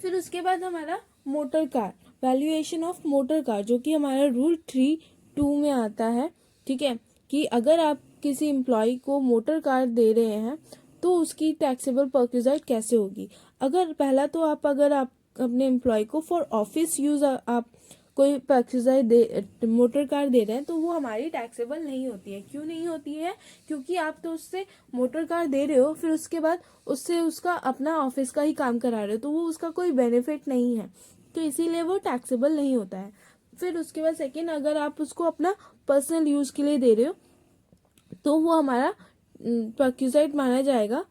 फिर उसके बाद हमारा motor car, valuation of motor car, जो कि हमारा रूल 3(2) में आता है। ठीक है, कि अगर आप किसी एम्प्लॉय को मोटर कार दे रहे हैं तो उसकी टैक्सेबल परक्यूजाइट कैसे होगी। अगर पहला तो अगर आप अपने एम्प्लॉय को फॉर ऑफिस यूज आप कोई परक्यूजाइट दे, मोटर कार दे रहे हैं, तो वो हमारी टैक्सेबल नहीं होती है। क्यों नहीं होती है? क्योंकि आप तो उससे मोटर कार दे रहे हो, फिर उसके बाद उससे उसका अपना ऑफिस का ही काम करा रहे हो, तो वो उसका कोई बेनिफिट नहीं है, तो इसीलिए वो टैक्सेबल नहीं होता है। फिर उसके बाद सेकेंड, अगर आप उसको अपना पर्सनल यूज के लिए दे रहे हो तो वो हमारा परक्यूजाइट माना जाएगा।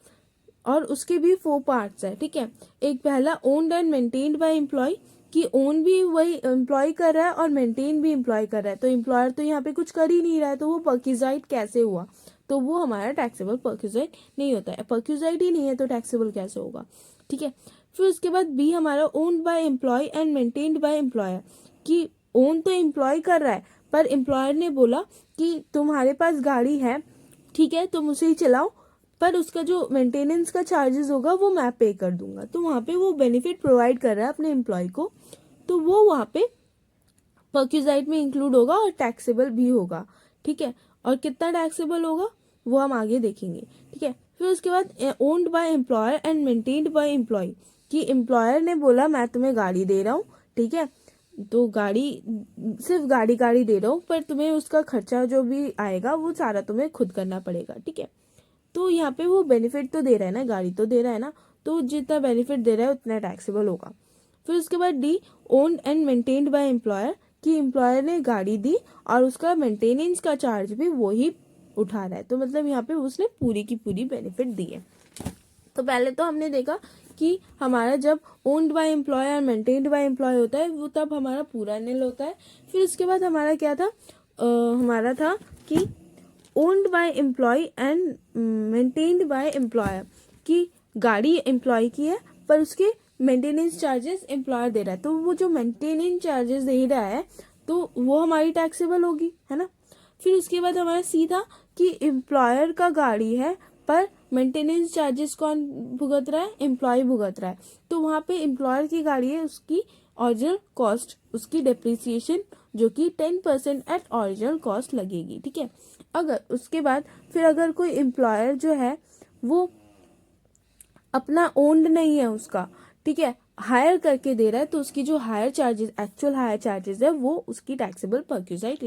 और उसके भी 4 पार्ट्स है। ठीक है, एक पहला owned and maintained by employee, कि ओन भी वही एम्प्लॉय कर रहा है और मेंटेन भी एम्प्लॉय कर रहा है, तो एम्प्लॉयर तो यहाँ पे कुछ कर ही नहीं रहा है, तो वो परक्यूजाइट कैसे हुआ? तो वो हमारा टैक्सेबल परक्यूजाइट नहीं होता है। परक्यूजाइट ही नहीं है तो टैक्सेबल कैसे होगा? ठीक है, फिर उसके बाद बी हमारा owned by employee and maintained by employer, कि ओन तो एम्प्लॉय कर रहा है पर एम्प्लॉयर ने बोला कि तुम्हारे पास गाड़ी है, ठीक है, तुम उसे ही चलाओ, पर उसका जो मेंटेनेंस का चार्जेस होगा वो मैं पे कर दूंगा। तो वहाँ पे वो बेनिफिट प्रोवाइड कर रहा है अपने एम्प्लॉय को, तो वो वहाँ पे परक्यूजाइट में इंक्लूड होगा और टैक्सेबल भी होगा। ठीक है, और कितना टैक्सेबल होगा वो हम आगे देखेंगे। ठीक है, फिर उसके बाद owned by employer and maintained by employee, कि एम्प्लॉयर ने बोला मैं तुम्हें गाड़ी दे रहा हूँ, ठीक है, तो गाड़ी सिर्फ गाड़ी दे रहा हूँ, पर तुम्हें उसका खर्चा जो भी आएगा वो सारा तुम्हें खुद करना पड़ेगा। ठीक है, तो यहाँ पे वो बेनिफिट तो दे रहा है ना, गाड़ी तो दे रहा है ना, तो जितना बेनिफिट दे रहा है उतना टैक्सेबल होगा। फिर उसके बाद D owned and maintained by employer, कि एम्प्लॉयर ने गाड़ी दी और उसका मेंटेनेंस का चार्ज भी वो ही उठा रहा है, तो मतलब यहाँ पे उसने पूरी की पूरी बेनिफिट दी है। तो पहले तो हमने देखा कि हमारा जब ओन्ड बाय एम्प्लॉय और मेंटेन्ड बाय एम्प्लॉय होता है वो तब हमारा पूरा निल होता है। फिर उसके बाद हमारा क्या था, हमारा था कि owned by employee and maintained by employer, कि गाड़ी एम्प्लॉय की है पर उसके मेंटेनेंस चार्जेस एम्प्लॉयर दे रहा है, तो वो जो मेंटेनेंस चार्जेस दे रहा है तो वो हमारी टैक्सेबल होगी, है ना। फिर उसके बाद हमारा सी था कि एम्प्लॉयर का गाड़ी है पर मेंटेनेंस चार्जेस कौन भुगत रहा है? एम्प्लॉय भुगत रहा है, तो वहाँ पे एम्प्लॉयर की गाड़ी है, उसकी ओरिजिनल कॉस्ट, उसकी डेप्रिसिएशन जो कि 10% एट ओरिजिनल कॉस्ट लगेगी। ठीक है, अगर उसके बाद फिर अगर कोई एम्प्लॉयर जो है वो अपना ओन्ड नहीं है उसका, ठीक है, हायर करके दे रहा है, तो उसकी जो higher charges, actual higher charges है, वो उसकी टैक्सेबल परक्यूजाइट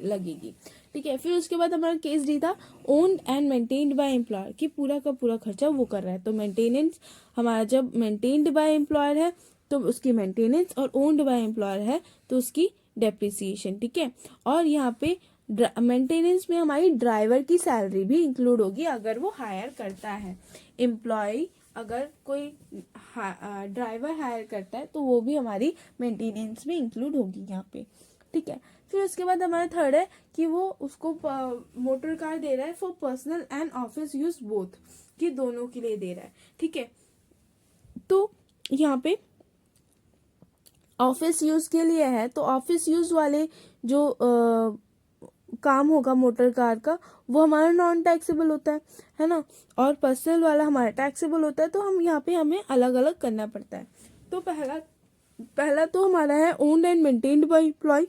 लगेगी। ठीक है, फिर उसके बाद हमारा केस डी था owned and maintained by employer, कि पूरा का पूरा खर्चा वो कर रहा है, तो मेंटेनेंस हमारा जब मेंटेन्ड बाय एम्प्लॉयर है तो उसकी मेंटेनेंस, और ओन्ड बाय एम्प्लॉयर है तो उसकी डेप्रिसिएशन। ठीक है, और यहाँ पे मेंटेनेंस में हमारी ड्राइवर की सैलरी भी इंक्लूड होगी अगर वो हायर करता है। एम्प्लॉय अगर कोई ड्राइवर हायर करता है तो वो भी हमारी मेंटेनेंस में इंक्लूड होगी यहाँ पे। ठीक है, फिर उसके बाद हमारा थर्ड है कि वो उसको मोटर कार दे रहा है for personal and office use both, कि दोनों के लिए दे रहा है। ठीक है, तो यहाँ पे ऑफिस यूज के लिए है, तो ऑफिस यूज वाले जो काम होगा मोटर कार का वो हमारा नॉन टैक्सेबल होता है ना, और पर्सनल वाला हमारा टैक्सेबल होता है, तो हम यहाँ पे हमें अलग अलग करना पड़ता है। तो पहला तो हमारा है owned and maintained by employee,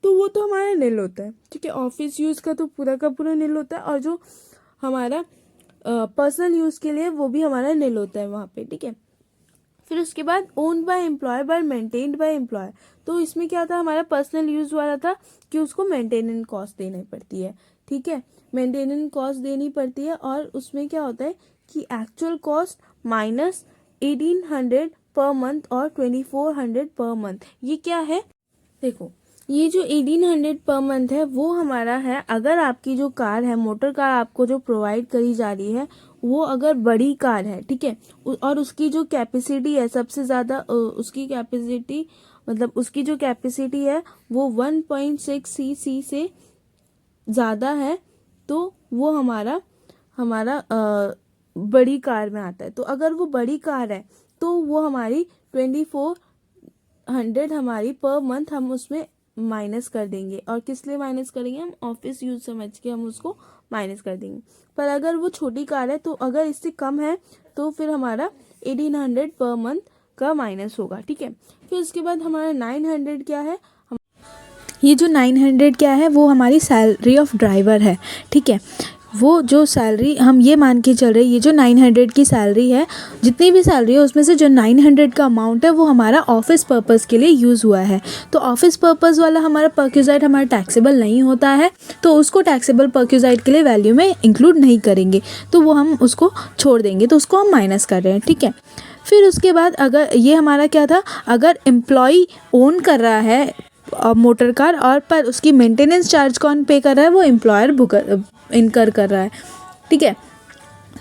तो वो तो हमारा निल होता है। ठीक है, ऑफिस यूज का तो पूरा का पूरा निल होता है, और जो हमारा पर्सनल यूज के लिए वो भी हमारा निल होता है वहाँ पे। ठीक है, फिर उसके बाद owned by employer by maintained by employer, तो इसमें क्या था, हमारा पर्सनल यूज वाला था कि उसको मेंटेनेंस कॉस्ट देनी पड़ती है। ठीक है, मेंटेनेंस कॉस्ट देनी पड़ती है, और उसमें क्या होता है कि actual cost minus 1800 per month और 2400 पर मंथ। ये क्या है? देखो, ये जो 1800 पर मंथ है वो हमारा है अगर आपकी जो कार है, मोटर कार आपको जो प्रोवाइड करी जा रही है वो अगर बड़ी कार है, ठीक है, और उसकी जो कैपेसिटी है सबसे ज़्यादा, उसकी कैपेसिटी मतलब उसकी जो कैपेसिटी है वो 1.6 सीसी से ज़्यादा है, तो वो हमारा बड़ी कार में आता है। तो अगर वो बड़ी कार है तो वो हमारी 2400 हमारी पर मंथ हम उसमें माइनस कर देंगे, और किस लिए माइनस करेंगे? हम ऑफिस यूज समझ के हम उसको माइनस कर देंगे। पर अगर वो छोटी कार है तो अगर इससे कम है तो फिर हमारा 1800 पर मंथ का माइनस होगा, ठीक है। फिर उसके बाद हमारा 900 क्या है, ये जो 900 क्या है वो हमारी सैलरी ऑफ ड्राइवर है, ठीक है। वो जो सैलरी हम ये मान के चल रहे हैं, ये जो 900 की सैलरी है, जितनी भी सैलरी है उसमें से जो 900 का अमाउंट है वो हमारा ऑफिस पर्पज़ के लिए यूज़ हुआ है। तो ऑफिस पर्पज़ वाला हमारा परक्यूजाइट हमारा टैक्सेबल नहीं होता है, तो उसको टैक्सेबल परक्यूजाइट के लिए वैल्यू में इंक्लूड नहीं करेंगे, तो वो हम उसको छोड़ देंगे, तो उसको हम माइनस कर रहे हैं, ठीक है। फिर उसके बाद अगर ये हमारा क्या था, अगर एम्प्लॉई ओन कर रहा है मोटर कार और पर उसकी मेंटेनेंस चार्ज कौन पे कर रहा है, वो एम्प्लॉयर इनकर कर रहा है, ठीक है।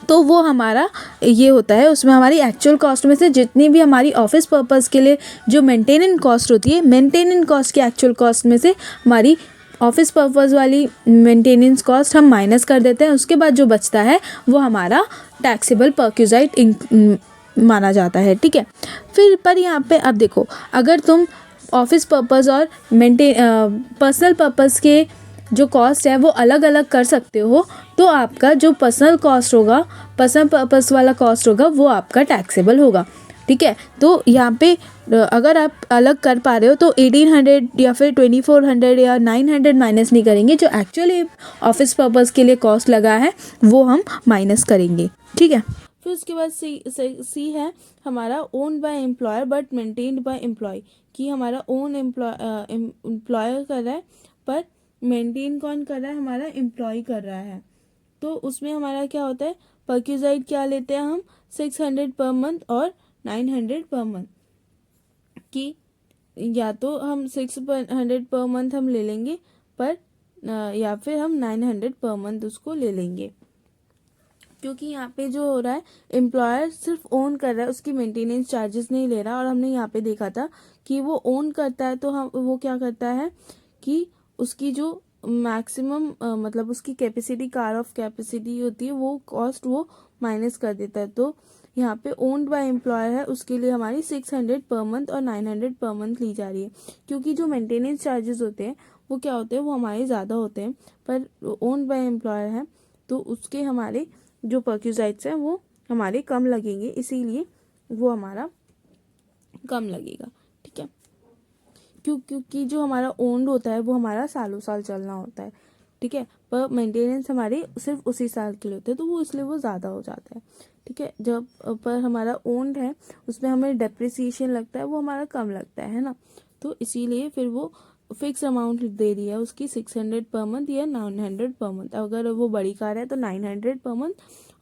तो वो हमारा ये होता है, उसमें हमारी एक्चुअल कॉस्ट में से जितनी भी हमारी ऑफिस पर्पज़ के लिए जो मेंटेनेंस कॉस्ट होती है, मेंटेनेंस कॉस्ट की एक्चुअल कॉस्ट में से हमारी ऑफिस पर्पज़ वाली मेंटेनेंस कॉस्ट हम माइनस कर देते हैं। उसके बाद जो बचता है वो हमारा टैक्सेबल परक्यूजाइट माना जाता है, ठीक है। फिर पर यहाँ पे अब देखो, अगर तुम ऑफिस पर्पज़ और पर्सनल पर्पज़ के जो कॉस्ट है वो अलग अलग कर सकते हो, तो आपका जो पर्सनल कॉस्ट होगा, पर्सनल पर्पज़ वाला कॉस्ट होगा, वो आपका टैक्सेबल होगा, ठीक है। तो यहाँ पे अगर आप अलग कर पा रहे हो तो 1800 या फिर 2400 या 900 माइनस नहीं करेंगे, जो एक्चुअली ऑफिस पर्पज़ के लिए कॉस्ट लगा है वो हम माइनस करेंगे, ठीक है। फिर उसके बाद सी है हमारा own by employer but maintained by employee, कि हमारा ओन एम्प्लॉयर कर रहा है पर मेंटेन कौन कर रहा है, हमारा एम्प्लॉय कर रहा है। तो उसमें हमारा क्या होता है, परक्यूजाइट क्या लेते हैं हम, 600 पर मंथ और 900 पर मंथ, कि या तो हम 600 पर मंथ हम ले लेंगे पर या फिर हम 900 पर मंथ उसको ले लेंगे, क्योंकि यहाँ पे जो हो रहा है एम्प्लॉयर सिर्फ ओन कर रहा है, उसकी मेंटेनेंस चार्जेस नहीं ले रहा। और हमने यहाँ पे देखा था कि वो ओन करता है तो हम वो क्या करता है कि उसकी जो मैक्सिमम मतलब उसकी कैपेसिटी, कार ऑफ कैपेसिटी होती है, वो कॉस्ट वो माइनस कर देता है। तो यहाँ पे ओन्ड बाय एम्प्लॉयर है, उसके लिए हमारी 600 पर मंथ और 900 पर मंथ ली जा रही है, क्योंकि जो मेंटेनेंस चार्जेस होते हैं वो क्या होते हैं, वो हमारे ज़्यादा होते हैं, पर ओन्ड बाय एम्प्लॉयर है तो उसके हमारे जो परक्यूजाइट्स हैं वो हमारे कम लगेंगे, इसीलिए वो हमारा कम लगेगा, ठीक है। क्योंकि जो हमारा ओन्ड होता है वो हमारा सालों साल चलना होता है, ठीक है, पर मेंटेनेंस हमारे सिर्फ उसी साल के लिए होते हैं, तो वो इसलिए वो ज़्यादा हो जाता है, ठीक है। जब पर हमारा ओन्ड है उसमें हमें डेप्रिसिएशन लगता है, वो हमारा कम लगता है ना, तो इसीलिए फिर वो फिक्स अमाउंट दे रही है उसकी 600 पर मंथ या 900 पर मंथ। अगर वो बड़ी कार है तो 900 पर मंथ,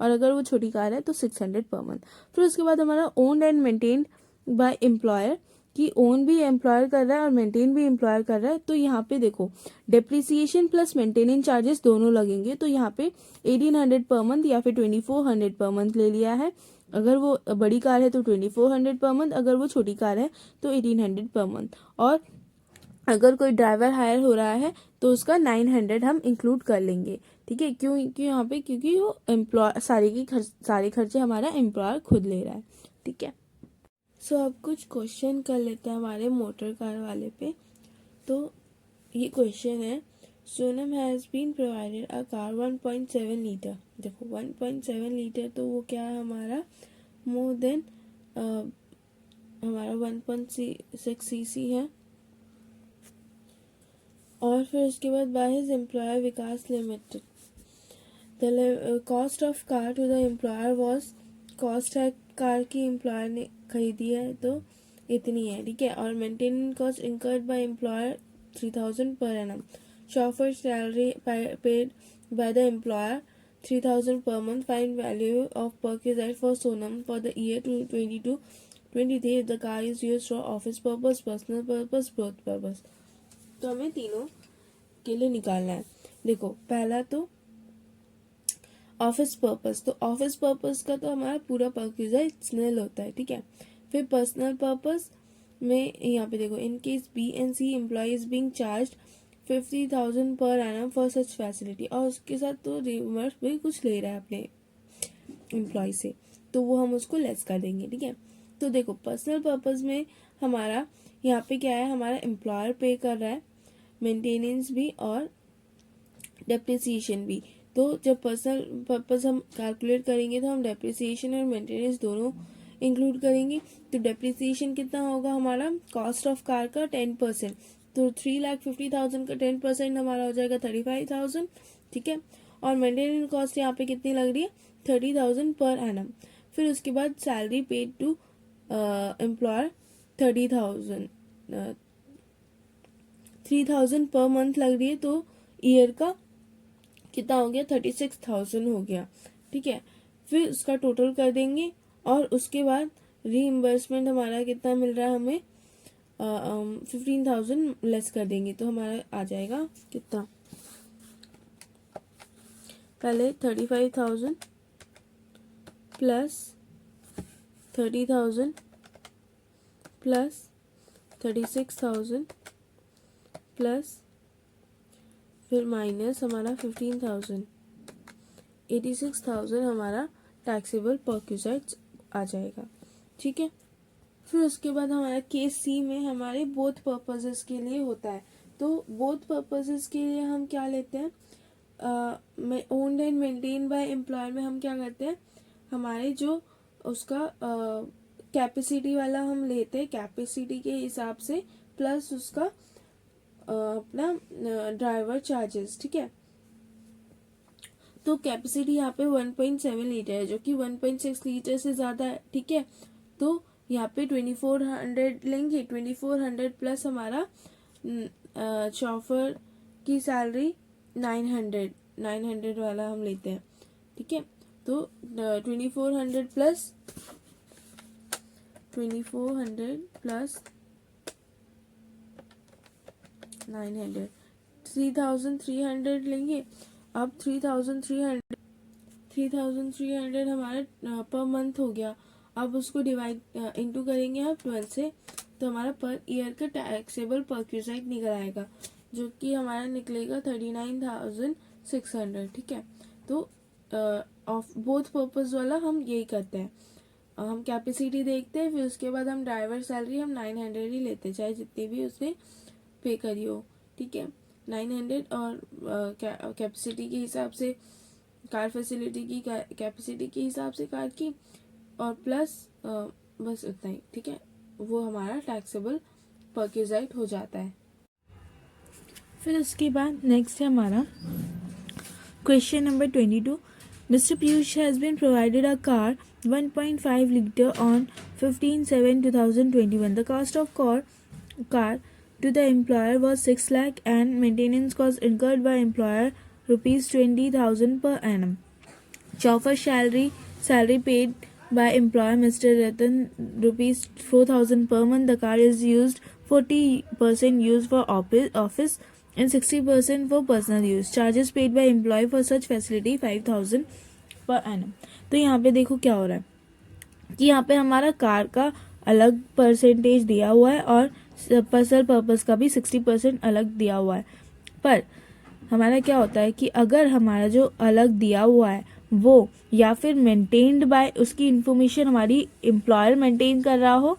और अगर वो छोटी कार है तो 600 पर मंथ। फिर उसके बाद हमारा owned and maintained by employer, कि ओन भी एम्प्लॉयर कर रहा है और मेंटेन भी एम्प्लॉयर कर रहा है। तो यहाँ पे देखो डेप्रिसिएशन प्लस मेंटेनेंस चार्जेस दोनों लगेंगे, तो यहाँ पे 1800 पर मंथ या फिर 2400 पर मंथ ले लिया है। अगर वो बड़ी कार है तो 2400 पर मंथ, अगर वो छोटी कार है तो 1800 पर मंथ। और अगर कोई ड्राइवर हायर हो रहा है तो उसका 900 हम इंक्लूड कर लेंगे, ठीक है। क्यों यहाँ पे, क्योंकि वो एम्प्लॉय सारे खर्चे हमारा एम्प्लॉयर खुद ले रहा है, ठीक है। सो अब कुछ क्वेश्चन कर लेते हैं हमारे मोटर कार वाले पे। तो ये क्वेश्चन है, Sonam has been provided a car 1.7 litre. देखो 1.7 लीटर तो वो क्या है हमारा, मोर देन हमारा 1.6 सीसी है। और फिर उसके बाद by his employer Vikas limited, the cost of car to the employer was, cost है कार की एम्प्लॉयर ने खरीदी है तो इतनी है, ठीक है। और maintenance cost incurred by employer 3000 per annum, chauffeur salary paid by the employer 3000 per month. Find value of perquisite for Sonam for the year 2022-23 if the car is used for office purpose, personal purpose, both purpose. तो हमें तीनों के लिए निकालना है। देखो पहला तो ऑफिस पर्पस, तो ऑफिस पर्पस का तो हमारा पूरा परक्यूजाइट नील होता है, ठीक है। फिर पर्सनल पर्पस में यहाँ पे देखो, in case B and C employee is being charged 50,000 per annum for such facility, और उसके साथ तो रिवर्स भी कुछ ले रहा है अपने एम्प्लॉय से, तो वो हम उसको लेस कर देंगे, ठीक है। तो देखो पर्सनल पर्पस में हमारा यहाँ पे क्या है, हमारा एम्प्लॉयर पे कर रहा है मेंटेनेंस भी और डेप्रिसिएशन भी। तो जब पर्सनल पर्पस हम कैलकुलेट करेंगे तो हम डेप्रिसिएशन और मेंटेनेंस दोनों इंक्लूड करेंगे तो डेप्रिसिएशन कितना होगा हमारा कॉस्ट ऑफ कार का 10%, तो 3,50,000 का 10% हमारा हो जाएगा 35,000, ठीक है। और मेंटेनेंस कॉस्ट यहाँ पे कितनी लग रही है 30,000 पर एनम। फिर उसके बाद salary paid to employer 3,000 per month लग रही है, तो ईयर का कितना हो गया 36,000 हो गया, ठीक है। फिर उसका टोटल कर देंगे और उसके बाद रीइम्बर्समेंट हमारा कितना मिल रहा है हमें 15,000 लेस कर देंगे, तो हमारा आ जाएगा कितना, पहले 35,000 प्लस 30,000 प्लस 36,000 प्लस फिर माइनस हमारा 15,000, 86,000 हमारा टैक्सेबल परक्यूसाइट्स आ जाएगा, ठीक है। फिर उसके बाद हमारा केस सी में हमारे बोथ पर्पसेस के लिए होता है, तो बोथ पर्पसेस के लिए हम क्या लेते हैं, owned and maintain by employer में हम क्या करते हैं, हमारे जो उसका कैपेसिटी वाला हम लेते हैं, कैपेसिटी के हिसाब से प्लस उसका अपना ड्राइवर चार्जेस, ठीक है। तो कैपेसिटी यहाँ पे 1.7 लीटर है जो कि 1.6 लीटर से ज़्यादा है, ठीक है। तो यहाँ पे 2400 लेंगे, 2400 प्लस हमारा शॉफर की सैलरी 900 वाला हम लेते हैं, ठीक है। तो 2400 प्लस 900 3,300 लेंगे। अब 3,300 हमारा पर मंथ हो गया। अब उसको डिवाइड इनटू करेंगे हम 12 से, तो हमारा पर ईयर का टैक्सेबल परक्यूसाइट निकल आएगा जो कि हमारा निकलेगा 39,600, ठीक है। तो ऑफ बोथ पर्पस वाला हम यही करते हैं, हम कैपेसिटी देखते हैं, फिर उसके बाद हम ड्राइवर सैलरी हम 900 ही लेते हैं, चाहे जितनी भी उसने पे करी हो, ठीक है। 900 और कैपेसिटी के हिसाब से कार फैसिलिटी की कैपेसिटी के हिसाब से कार की, और प्लस बस उतना ही, ठीक है। वो हमारा टैक्सेबल परक्यूसाइट हो जाता है। फिर उसके बाद नेक्स्ट है हमारा question number 22। Mr. Piyush has been provided a car 1.5 liter on 15/7/2021. The cost of car to the employer was 6 lakh and maintenance cost incurred by employer rupees 20,000 per annum. Chauffeur salary paid by employer Mr. Ratan rupees 4,000 per month. The car is used 40% used for office and 60% for personal use. Charges paid by employee for such facility 5,000 per annum. तो यहाँ पे देखो क्या हो रहा है कि यहाँ पे हमारा कार का अलग परसेंटेज दिया हुआ है और पर्सनल पर्पस का भी 60% अलग दिया हुआ है। पर हमारा क्या होता है कि अगर हमारा जो अलग दिया हुआ है वो या फिर मेंटेन्ड बाय, उसकी इंफॉर्मेशन हमारी एम्प्लॉयर मेंटेन कर रहा हो,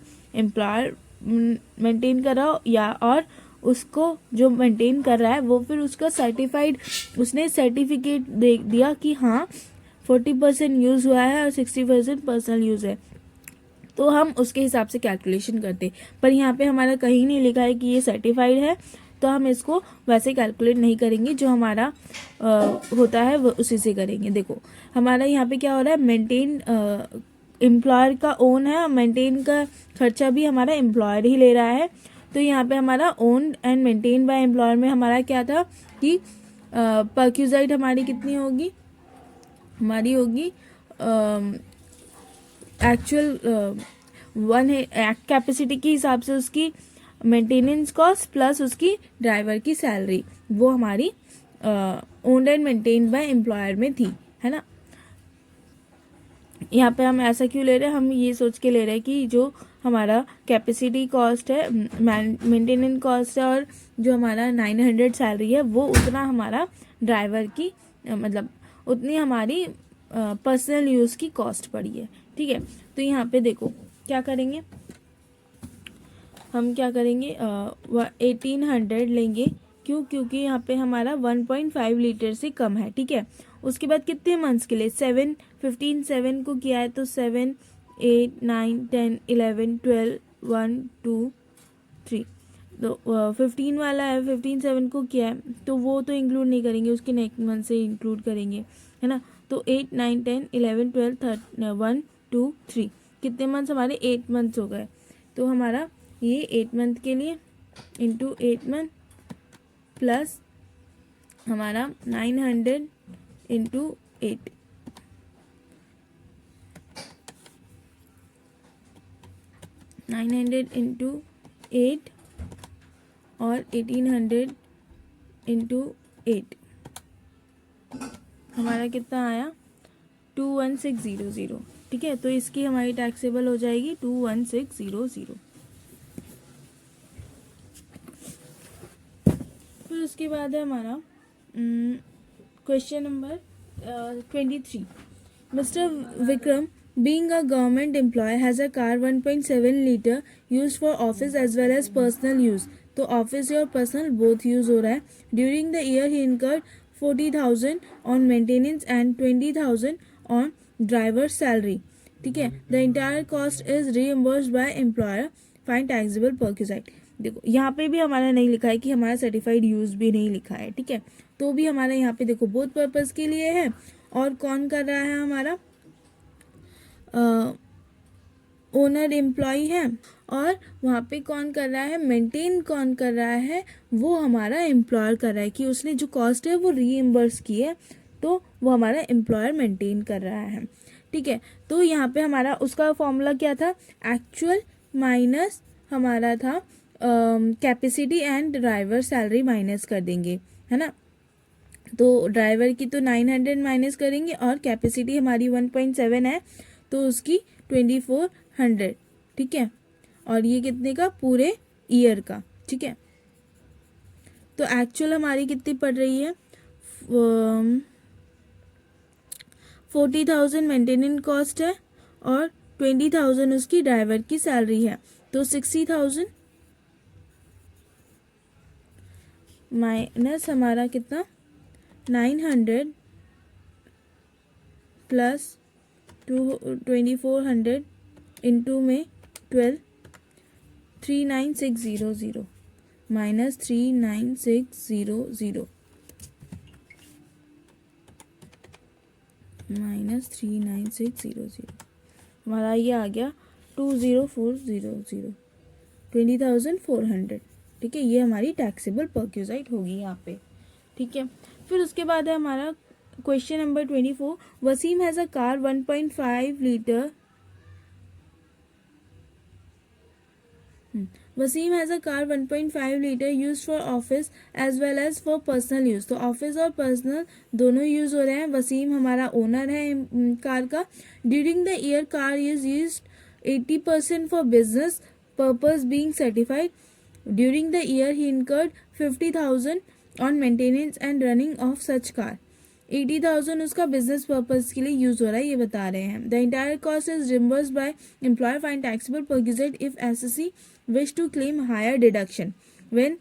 या और उसको जो मेंटेन कर रहा है वो फिर उसका सर्टिफाइड, उसने सर्टिफिकेट दे दिया कि हाँ 40% यूज़ हुआ है और 60% पर्सनल यूज़ है, तो हम उसके हिसाब से कैलकुलेशन करते। पर यहाँ पे हमारा कहीं नहीं लिखा है कि ये सर्टिफाइड है, तो हम इसको वैसे कैलकुलेट नहीं करेंगे, जो हमारा होता है वो उसी से करेंगे। देखो हमारा यहाँ पे क्या हो रहा है, मेंटेन एम्प्लॉयर का ओन है, मेंटेन का खर्चा भी हमारा एम्प्लॉयर ही ले रहा है। तो यहाँ पे हमारा own and maintain by employer में हमारा क्या था कि परक्यूसाइट हमारी कितनी होगी, हमारी होगी एक्चुअल कैपेसिटी के हिसाब से उसकी मेंटेनेंस कॉस्ट प्लस उसकी ड्राइवर की सैलरी, वो हमारी owned and maintained by employer में थी, है ना। यहाँ पे हम ऐसा क्यों ले रहे हैं, हम ये सोच के ले रहे हैं कि जो हमारा कैपेसिटी कॉस्ट है, मेंटेनेंस कॉस्ट है, और जो हमारा 900 सैलरी है वो उतना हमारा ड्राइवर की मतलब उतनी हमारी पर्सनल यूज़ की कॉस्ट पड़ी है, ठीक है। तो यहाँ पे देखो क्या करेंगे, हम क्या करेंगे 1800 लेंगे, क्यों, क्योंकि यहाँ पे हमारा 1.5 लीटर से कम है, ठीक है। उसके बाद कितने मंथ्स के लिए 7 को किया है तो 7 8, 9, 10, 11, 12, 1, 2, 3। तो 15 वाला है, 15 7 को क्या है, तो वो तो इंक्लूड नहीं करेंगे, उसके नेक्स्ट मंथ से इंक्लूड करेंगे, है ना। तो 8, 9, 10, 11, 12, 1, 2, 3 कितने मंथ्स हमारे 8 मंथ्स हो गए। तो हमारा ये 8 मंथ के लिए इंटू 8 मंथ प्लस हमारा 900 इंटू 8, 900 इंटू 8 और 1800 इंटू 8 हमारा कितना आया 21600। ठीक है, तो इसकी हमारी टैक्सेबल हो जाएगी 21600। फिर उसके बाद है हमारा question number 23। Mr. Vikram, being a government employee, has a car 1.7 liter used for office as well as personal use. तो ऑफिस और पर्सनल बोथ यूज हो रहा है। During the year he incurred 40,000 on maintenance and 20,000 on driver salary. ठीक है, the entire cost is reimbursed by employer, find taxable perquisite. देखो यहाँ पे भी हमारा नहीं लिखा है कि हमारा सर्टिफाइड यूज भी नहीं लिखा है। ठीक है, तो भी हमारा यहाँ पे देखो बोथ पर्पज के लिए है। और कौन कर रहा है हमारा ओनर एम्प्लॉय है, और वहाँ पे कौन कर रहा है, मेंटेन कौन कर रहा है, वो हमारा एम्प्लॉयर कर रहा है कि उसने जो कॉस्ट है वो रीइम्बर्स की है, तो वो हमारा एम्प्लॉयर मेंटेन कर रहा है। ठीक है, तो यहाँ पे हमारा उसका फॉर्मूला क्या था, एक्चुअल माइनस हमारा था capacity and driver salary minus कर देंगे, है ना। तो ड्राइवर की तो 900 माइनस करेंगे और कैपेसिटी हमारी 1.7 है तो उसकी 2400। ठीक है, और ये कितने का, पूरे ईयर का। ठीक है, तो एक्चुअल हमारी कितनी पड़ रही है 40,000 मेंटेनेंस कॉस्ट है और 20,000 उसकी ड्राइवर की सैलरी है, तो 60,000 माइनस हमारा कितना 900 प्लस 2400 इंटू में 12, 39600 माइनस 39600 माइनस 39600 हमारा ये आ गया 20400, 20,400। ठीक है, ये हमारी टैक्सेबल परक्यूसाइट होगी यहाँ पे। ठीक है, फिर उसके बाद है हमारा question number 24। Wasim has a car 1.5 litre Wasim has a car 1.5 litre use for office as well as for personal use. तो ऑफिस और पर्सनल दोनों यूज हो रहे हैं। वसीम हमारा ओनर है कार का। During the year car is use 80% for business purpose being certified. During the year he incurred 50,000 on maintenance and running of such car. 80,000 उसका बिजनेस पर्पज के लिए यूज हो रहा है, ये बता रहे हैं। The entire cost is reimbursed by employer, find taxable perquisite if assessee wish to claim higher deduction when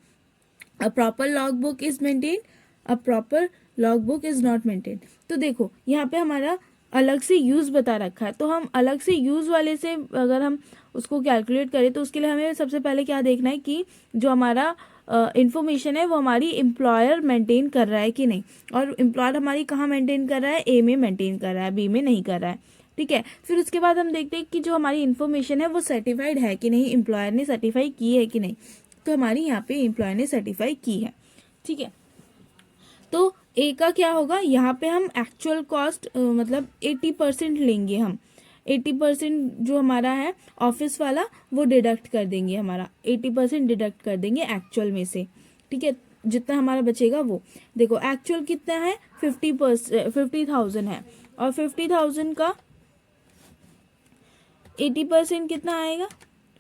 a proper log book is maintain, a proper log book is not maintain. तो देखो यहाँ पे हमारा अलग से use बता रखा है, तो हम अलग से यूज वाले से अगर हम उसको कैलकुलेट करें तो उसके लिए हमें सबसे पहले क्या देखना है कि जो हमारा इन्फॉर्मेशन है वो हमारी एम्प्लॉयर मेंटेन कर रहा है कि नहीं, और एम्प्लॉयर हमारी कहाँ मेंटेन कर रहा है, ए में मेंटेन कर रहा है, बी में नहीं कर रहा है। ठीक है, फिर उसके बाद हम देखते हैं कि जो हमारी इन्फॉर्मेशन है वो सर्टिफाइड है कि नहीं, एम्प्लॉयर ने सर्टिफाई की है कि नहीं। तो हमारी यहाँ पे एम्प्लॉयर ने सर्टिफाई की है। ठीक है, तो ए का क्या होगा, यहाँ पे हम एक्चुअल कॉस्ट मतलब 80% लेंगे हम। 80% जो हमारा है ऑफिस वाला वो डिडक्ट कर देंगे, हमारा 80% डिडक्ट कर देंगे एक्चुअल में से। ठीक है, जितना हमारा बचेगा वो। देखो एक्चुअल कितना है 50,000 है, और 50,000 का 80% कितना आएगा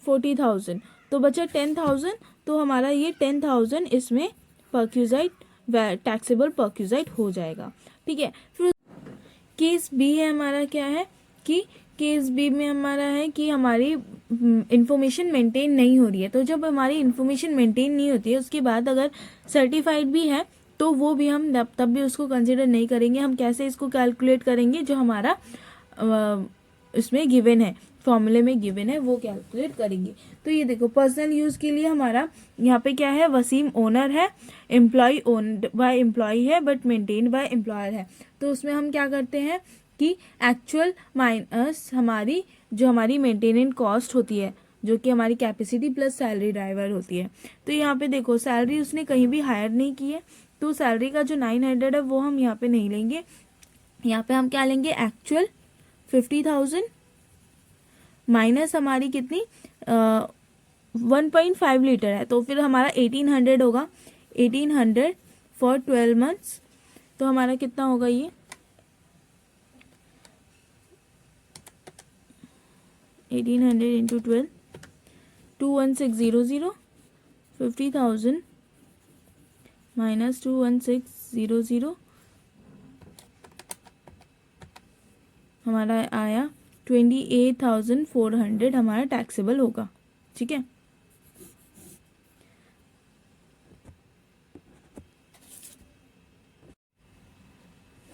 40,000, तो बचा 10,000। तो हमारा ये 10,000 इसमें परक्यूसाइट टैक्सेबल परक्यूसाइट हो जाएगा। ठीक है, फिर केस बी है हमारा, क्या है कि केस बी में हमारा है कि हमारी इंफॉर्मेशन मेंटेन नहीं हो रही है। तो जब हमारी इंफॉर्मेशन मेंटेन नहीं होती है उसके बाद अगर सर्टिफाइड भी है तो वो भी हम तब भी उसको कंसिडर नहीं करेंगे। हम कैसे इसको कैलकुलेट करेंगे, जो हमारा इसमें गिवन है फॉर्मूले में गिवन है वो कैलकुलेट करेंगे। तो ये देखो पर्सनल यूज़ के लिए हमारा यहाँ पे क्या है, वसीम ओनर है, एम्प्लॉय ओन्ड बाय एम्प्लॉय है बट मेंटेन्ड बाय एम्प्लॉयर है। तो उसमें हम क्या करते हैं कि एक्चुअल माइनस हमारी जो हमारी मेंटेनेंस कॉस्ट होती है जो कि हमारी कैपेसिटी प्लस सैलरी ड्राइवर होती है। तो यहाँ पे देखो सैलरी उसने कहीं भी हायर नहीं की है, तो सैलरी का जो 900 है वो हम यहाँ पे नहीं लेंगे। यहाँ पे हम क्या लेंगे, एक्चुअल 50,000 माइनस हमारी कितनी 1.5 लीटर है, तो फिर हमारा 1800 होगा, 1800 फॉर 12 मंथ्स। तो हमारा कितना होगा ये 1800 इंटू 12, 21600, 50,000 माइनस 21600 हमारा आया 28,400 हमारा टैक्सेबल होगा। ठीक है,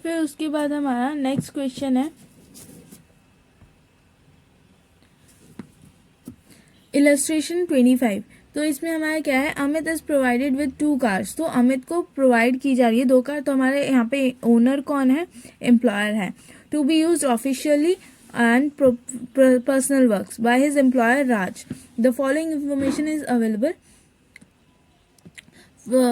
फिर उसके बाद हमारा नेक्स्ट क्वेश्चन है इलस्ट्रेशन 25। तो इसमें हमारा क्या है, Amit is provided with 2 cars. तो अमित को प्रोवाइड की जा रही है 2 कार। तो हमारे यहाँ पे ओनर कौन है, एम्प्लॉयर है। To be used officially and personal works by his employer Raj. The following information is available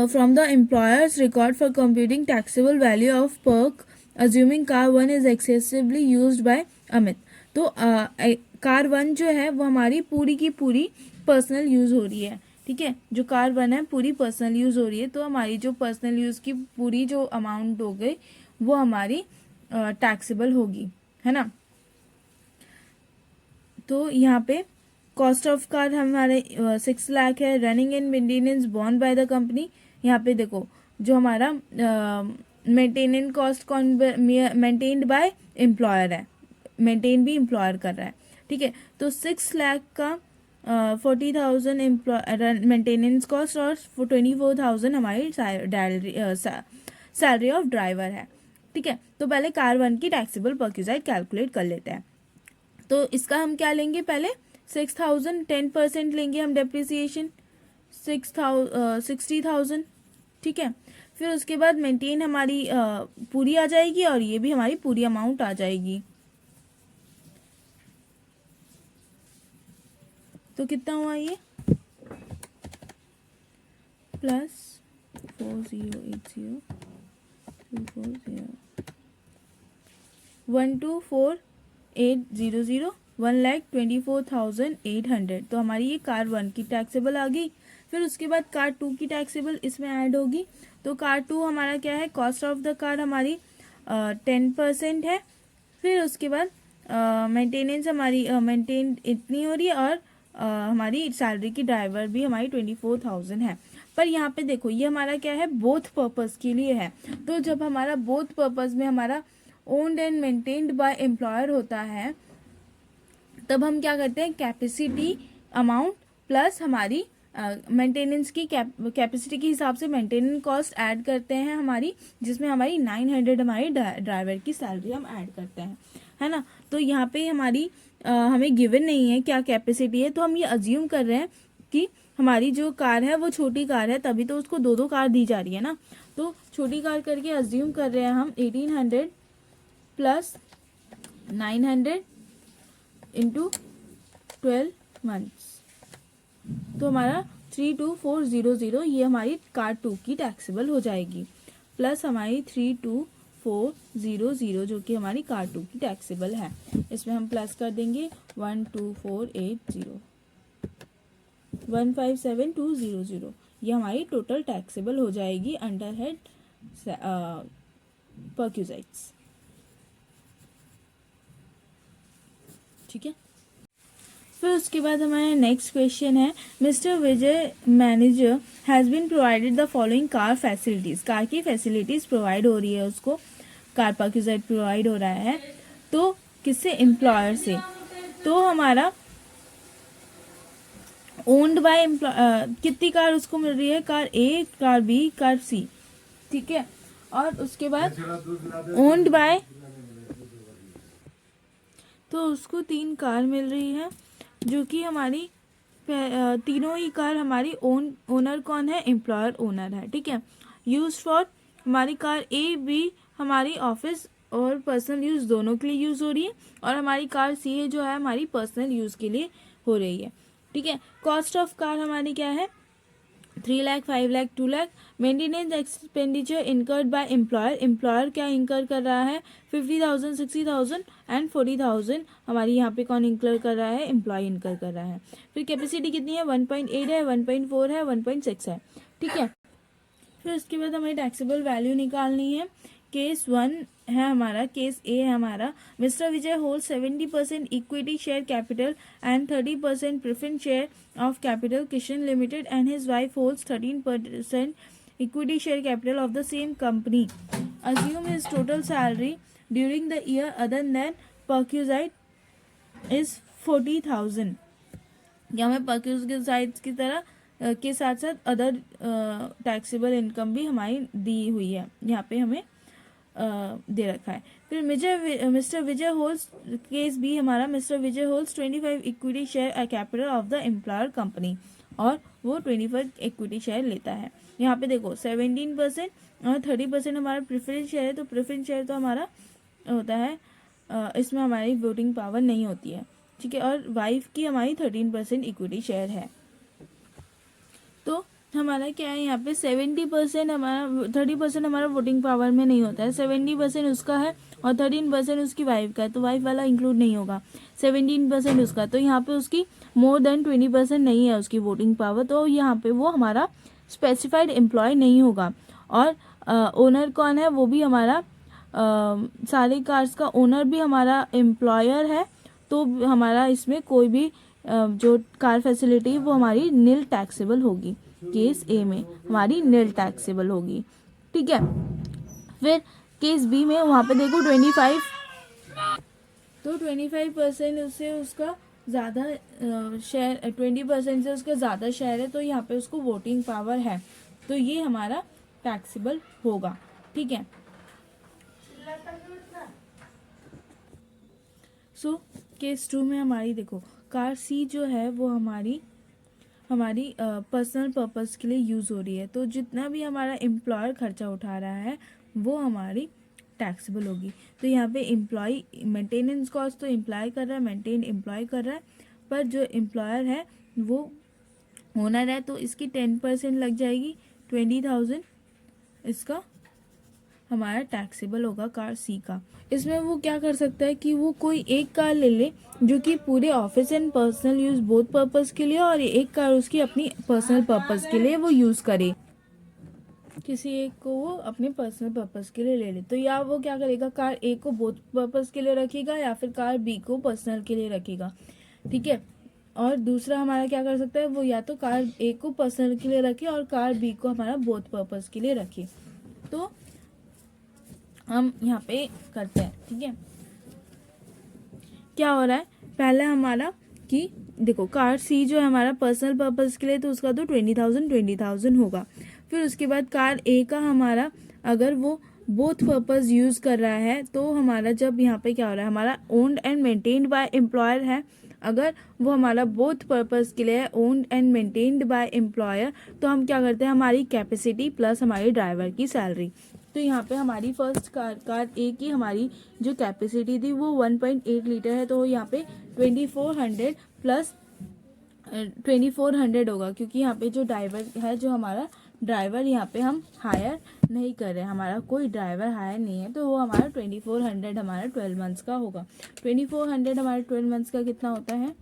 from the employer's record for computing taxable value of perk assuming car 1 is excessively used by Amit. तो car 1 जो है वो हमारी पूरी की पूरी personal use हो रही है। ठीक है, जो कार 1 है पूरी पर्सनल यूज़ हो रही है। तो हमारी जो पर्सनल यूज़ की पूरी जो अमाउंट हो गई वो हमारी टैक्सेबल होगी, है ना। तो यहाँ पे कॉस्ट ऑफ कार हमारे 6 लाख है। Running and maintenance born by the company. यहाँ पे देखो जो हमारा मेंटेनेंस कॉस्ट कौन मेंटेन्ड बाय एम्प्लॉयर है, मेंटेन भी एम्प्लॉयर कर रहा है। ठीक है, तो 6 लाख का 40,000 मेंटेनेंस कॉस्ट और 24,000 हमारी सैलरी ऑफ ड्राइवर है। ठीक है, तो पहले कार 1 की टैक्सेबल परक्यूसाइट कैलकुलेट कर लेते हैं। तो इसका हम क्या लेंगे, पहले 6,000 10% लेंगे हम डेप्रिसिएशन 60,000। ठीक है, फिर उसके बाद मेंटेन हमारी पूरी आ जाएगी और ये भी हमारी पूरी अमाउंट आ जाएगी। तो कितना हुआ ये प्लस 4080 240 124,800 1,24,800। तो हमारी ये कार 1 की टैक्सेबल आ गई। फिर उसके बाद कार 2 की टैक्सेबल इसमें ऐड होगी। तो कार 2 हमारा क्या है, कॉस्ट ऑफ द कार हमारी 10% है। फिर उसके बाद मेंटेनेंस हमारी मेंटेन इतनी हो रही है और हमारी सैलरी की ड्राइवर भी हमारी 24,000 है। पर यहाँ पे देखो ये हमारा क्या है, बोथ पर्पस के लिए है। तो जब हमारा बोथ पर्पस में हमारा owned and maintained by employer होता है तब हम क्या करते हैं, कैपेसिटी अमाउंट प्लस हमारी मेंटेनेंस की कैपेसिटी के हिसाब से मेंटेनेंस कॉस्ट ऐड करते हैं हमारी, जिसमें हमारी 900 हमारी ड्राइवर की सैलरी हम ऐड करते हैं, है ना। तो यहाँ पे हमारी हमें गिवन नहीं है क्या कैपेसिटी है, तो हम ये अज्यूम कर रहे हैं कि हमारी जो कार है वो छोटी कार है, तभी तो उसको 2 कार दी जा रही है ना। तो छोटी कार करके अज्यूम कर रहे हैं हम 1800 प्लस 900 इंटू 12 मंथ्स। तो हमारा 32400 ये हमारी कार 2 की टैक्सेबल हो जाएगी, प्लस हमारी 32400 जो कि हमारी कार 2 की टैक्सेबल है। इसमें हम प्लस कर देंगे 12480 157,200 ये हमारी टोटल टैक्सेबल हो जाएगी अंडर हेड परक्यूसाइट्स। ठीक है, फिर उसके बाद हमारा नेक्स्ट क्वेश्चन है, mister Vijay manager has been provided the following car facilities. Car की फैसिलिटीज़ प्रोवाइड हो रही है उसको, कार परक्यूसाइट प्रोवाइड हो रहा है। तो किससे, एम्प्लॉयर से। तो हमारा ओन्ड बाय कितनी कार उसको मिल रही है, कार ए, कार बी, कार सी। ठीक है, और उसके बाद ओन्ड बाय तो उसको 3 कार मिल रही है, जो कि हमारी तीनों ही कार हमारी ओनर कौन है, एम्प्लॉयर ओनर है, ठीक है। यूज फॉर हमारी कार ए बी हमारी ऑफिस और पर्सनल यूज़ दोनों के लिए यूज़ हो रही है, और हमारी कार सी है जो है हमारी पर्सनल यूज़ के लिए हो रही है, ठीक है। कॉस्ट ऑफ कार हमारी क्या है, 3 lakh, 5 lakh, 2 lakh. Maintenance expenditure incurred by employer, employer क्या इंकर कर रहा है, 50,000, 60,000 एंड 40,000 हमारी यहाँ पे कौन इंकर कर रहा है, एम्प्लॉय इंकर कर रहा है। फिर कैपेसिटी कितनी है, 1.8 है, 1.4 है, 1.6 है, ठीक है। फिर उसके बाद हमें टैक्सेबल वैल्यू निकालनी है। केस 1 है हमारा, केस ए है हमारा, mister Vijay hold 70% equity share capital and 30% preference share of capital Kishan limited and his wife holds 13% equity share capital of the same company. Assume his total salary during the year other than perquisite is 40,000। या हमें परक्यूजाइट की तरह के साथ साथ other taxable income भी हमारी दी हुई है, यहाँ पे हमें दे रखा है। फिर मिस्टर विजय होल्ड्स, केस बी हमारा, mister Vijay holds 25 equity share capital of the employer company, और वो 25 इक्विटी शेयर लेता है। यहाँ पे देखो 17% और 30% हमारा प्रेफरेंस शेयर है, तो प्रेफरेंस शेयर तो हमारा होता है, इसमें हमारी वोटिंग पावर नहीं होती है, ठीक है। और वाइफ की हमारी 13% इक्विटी शेयर है। तो हमारा क्या है यहाँ पे 70% हमारा, 30% हमारा वोटिंग पावर में नहीं होता है, 70% उसका है और 13% उसकी वाइफ का है, तो वाइफ वाला इंक्लूड नहीं होगा, 17% उसका, तो यहाँ पे उसकी मोर देन 20% नहीं है उसकी वोटिंग पावर, तो यहाँ पे वो हमारा स्पेसिफाइड एम्प्लॉय नहीं होगा। और ओनर कौन है, वो भी हमारा सारी कार्स का ओनर भी हमारा एम्प्लॉयर है, तो हमारा इसमें कोई भी जो कार फैसिलिटी वो हमारी नील टैक्सेबल होगी। केस ए में हमारी नील टैक्सेबल होगी, ठीक है। फिर केस बी में वहाँ पे देखो 25, तो 25% उससे उसका ज़्यादा शेयर, 20% से उसका ज़्यादा शेयर है, तो यहाँ पे उसको वोटिंग पावर है, तो ये हमारा टैक्सेबल होगा, ठीक है। सो केस 2 में हमारी देखो कार सी जो है वो हमारी पर्सनल पर्पस के लिए यूज़ हो रही है, तो जितना भी हमारा एम्प्लॉयर खर्चा उठा रहा है वो हमारी टैक्सेबल होगी। तो यहाँ पे एम्प्लॉय मेंटेनेंस कॉस्ट तो एम्प्लॉय कर रहा है, मेंटेन एम्प्लॉय कर रहा है, पर जो एम्प्लॉयर है वो ओनर है, तो इसकी 10% लग जाएगी, 20,000 इसका हमारा टैक्सेबल होगा कार सी का। इसमें वो क्या कर सकता है कि वो कोई एक कार ले ले जो कि पूरे office and personal use both purpose के लिए, और एक कार उसकी अपनी पर्सनल पर्पस के लिए वो यूज़ करे, किसी एक को वो अपने पर्सनल पर्पस के लिए ले ले। तो या वो क्या करेगा, कार ए को बोथ पर्पस के लिए रखेगा या फिर कार बी को पर्सनल के लिए रखेगा, ठीक है। और दूसरा हमारा क्या कर सकता है, वो या तो कार ए को पर्सनल के लिए रखे और कार बी को हमारा बोथ पर्पस के लिए रखे। तो हम यहाँ पे करते हैं, ठीक है। क्या हो रहा है, पहले हमारा कि देखो कार सी जो है हमारा पर्सनल पर्पस के लिए, तो उसका तो 20,000 होगा। फिर उसके बाद कार ए का हमारा अगर वो बोथ पर्पस यूज़ कर रहा है, तो हमारा जब यहाँ पे क्या हो रहा है, हमारा owned and maintained by employer है, अगर वो हमारा बोथ पर्पस के लिए owned and maintained by employer, तो हम क्या करते हैं, हमारी कैपेसिटी प्लस हमारी ड्राइवर की सैलरी। तो यहाँ पे हमारी फर्स्ट कार ए की हमारी जो कैपेसिटी थी वो 1.8 लीटर है, तो यहाँ पे 2400 प्लस 2400 होगा, क्योंकि यहाँ पे जो ड्राइवर है, जो हमारा ड्राइवर यहाँ पे हम हायर नहीं कर रहे हैं, हमारा कोई ड्राइवर हायर नहीं है, तो वो हमारा 2400 हमारा 12 मंथ्स का होगा। 2400 हमारे 12 मंथ्स का कितना होता है,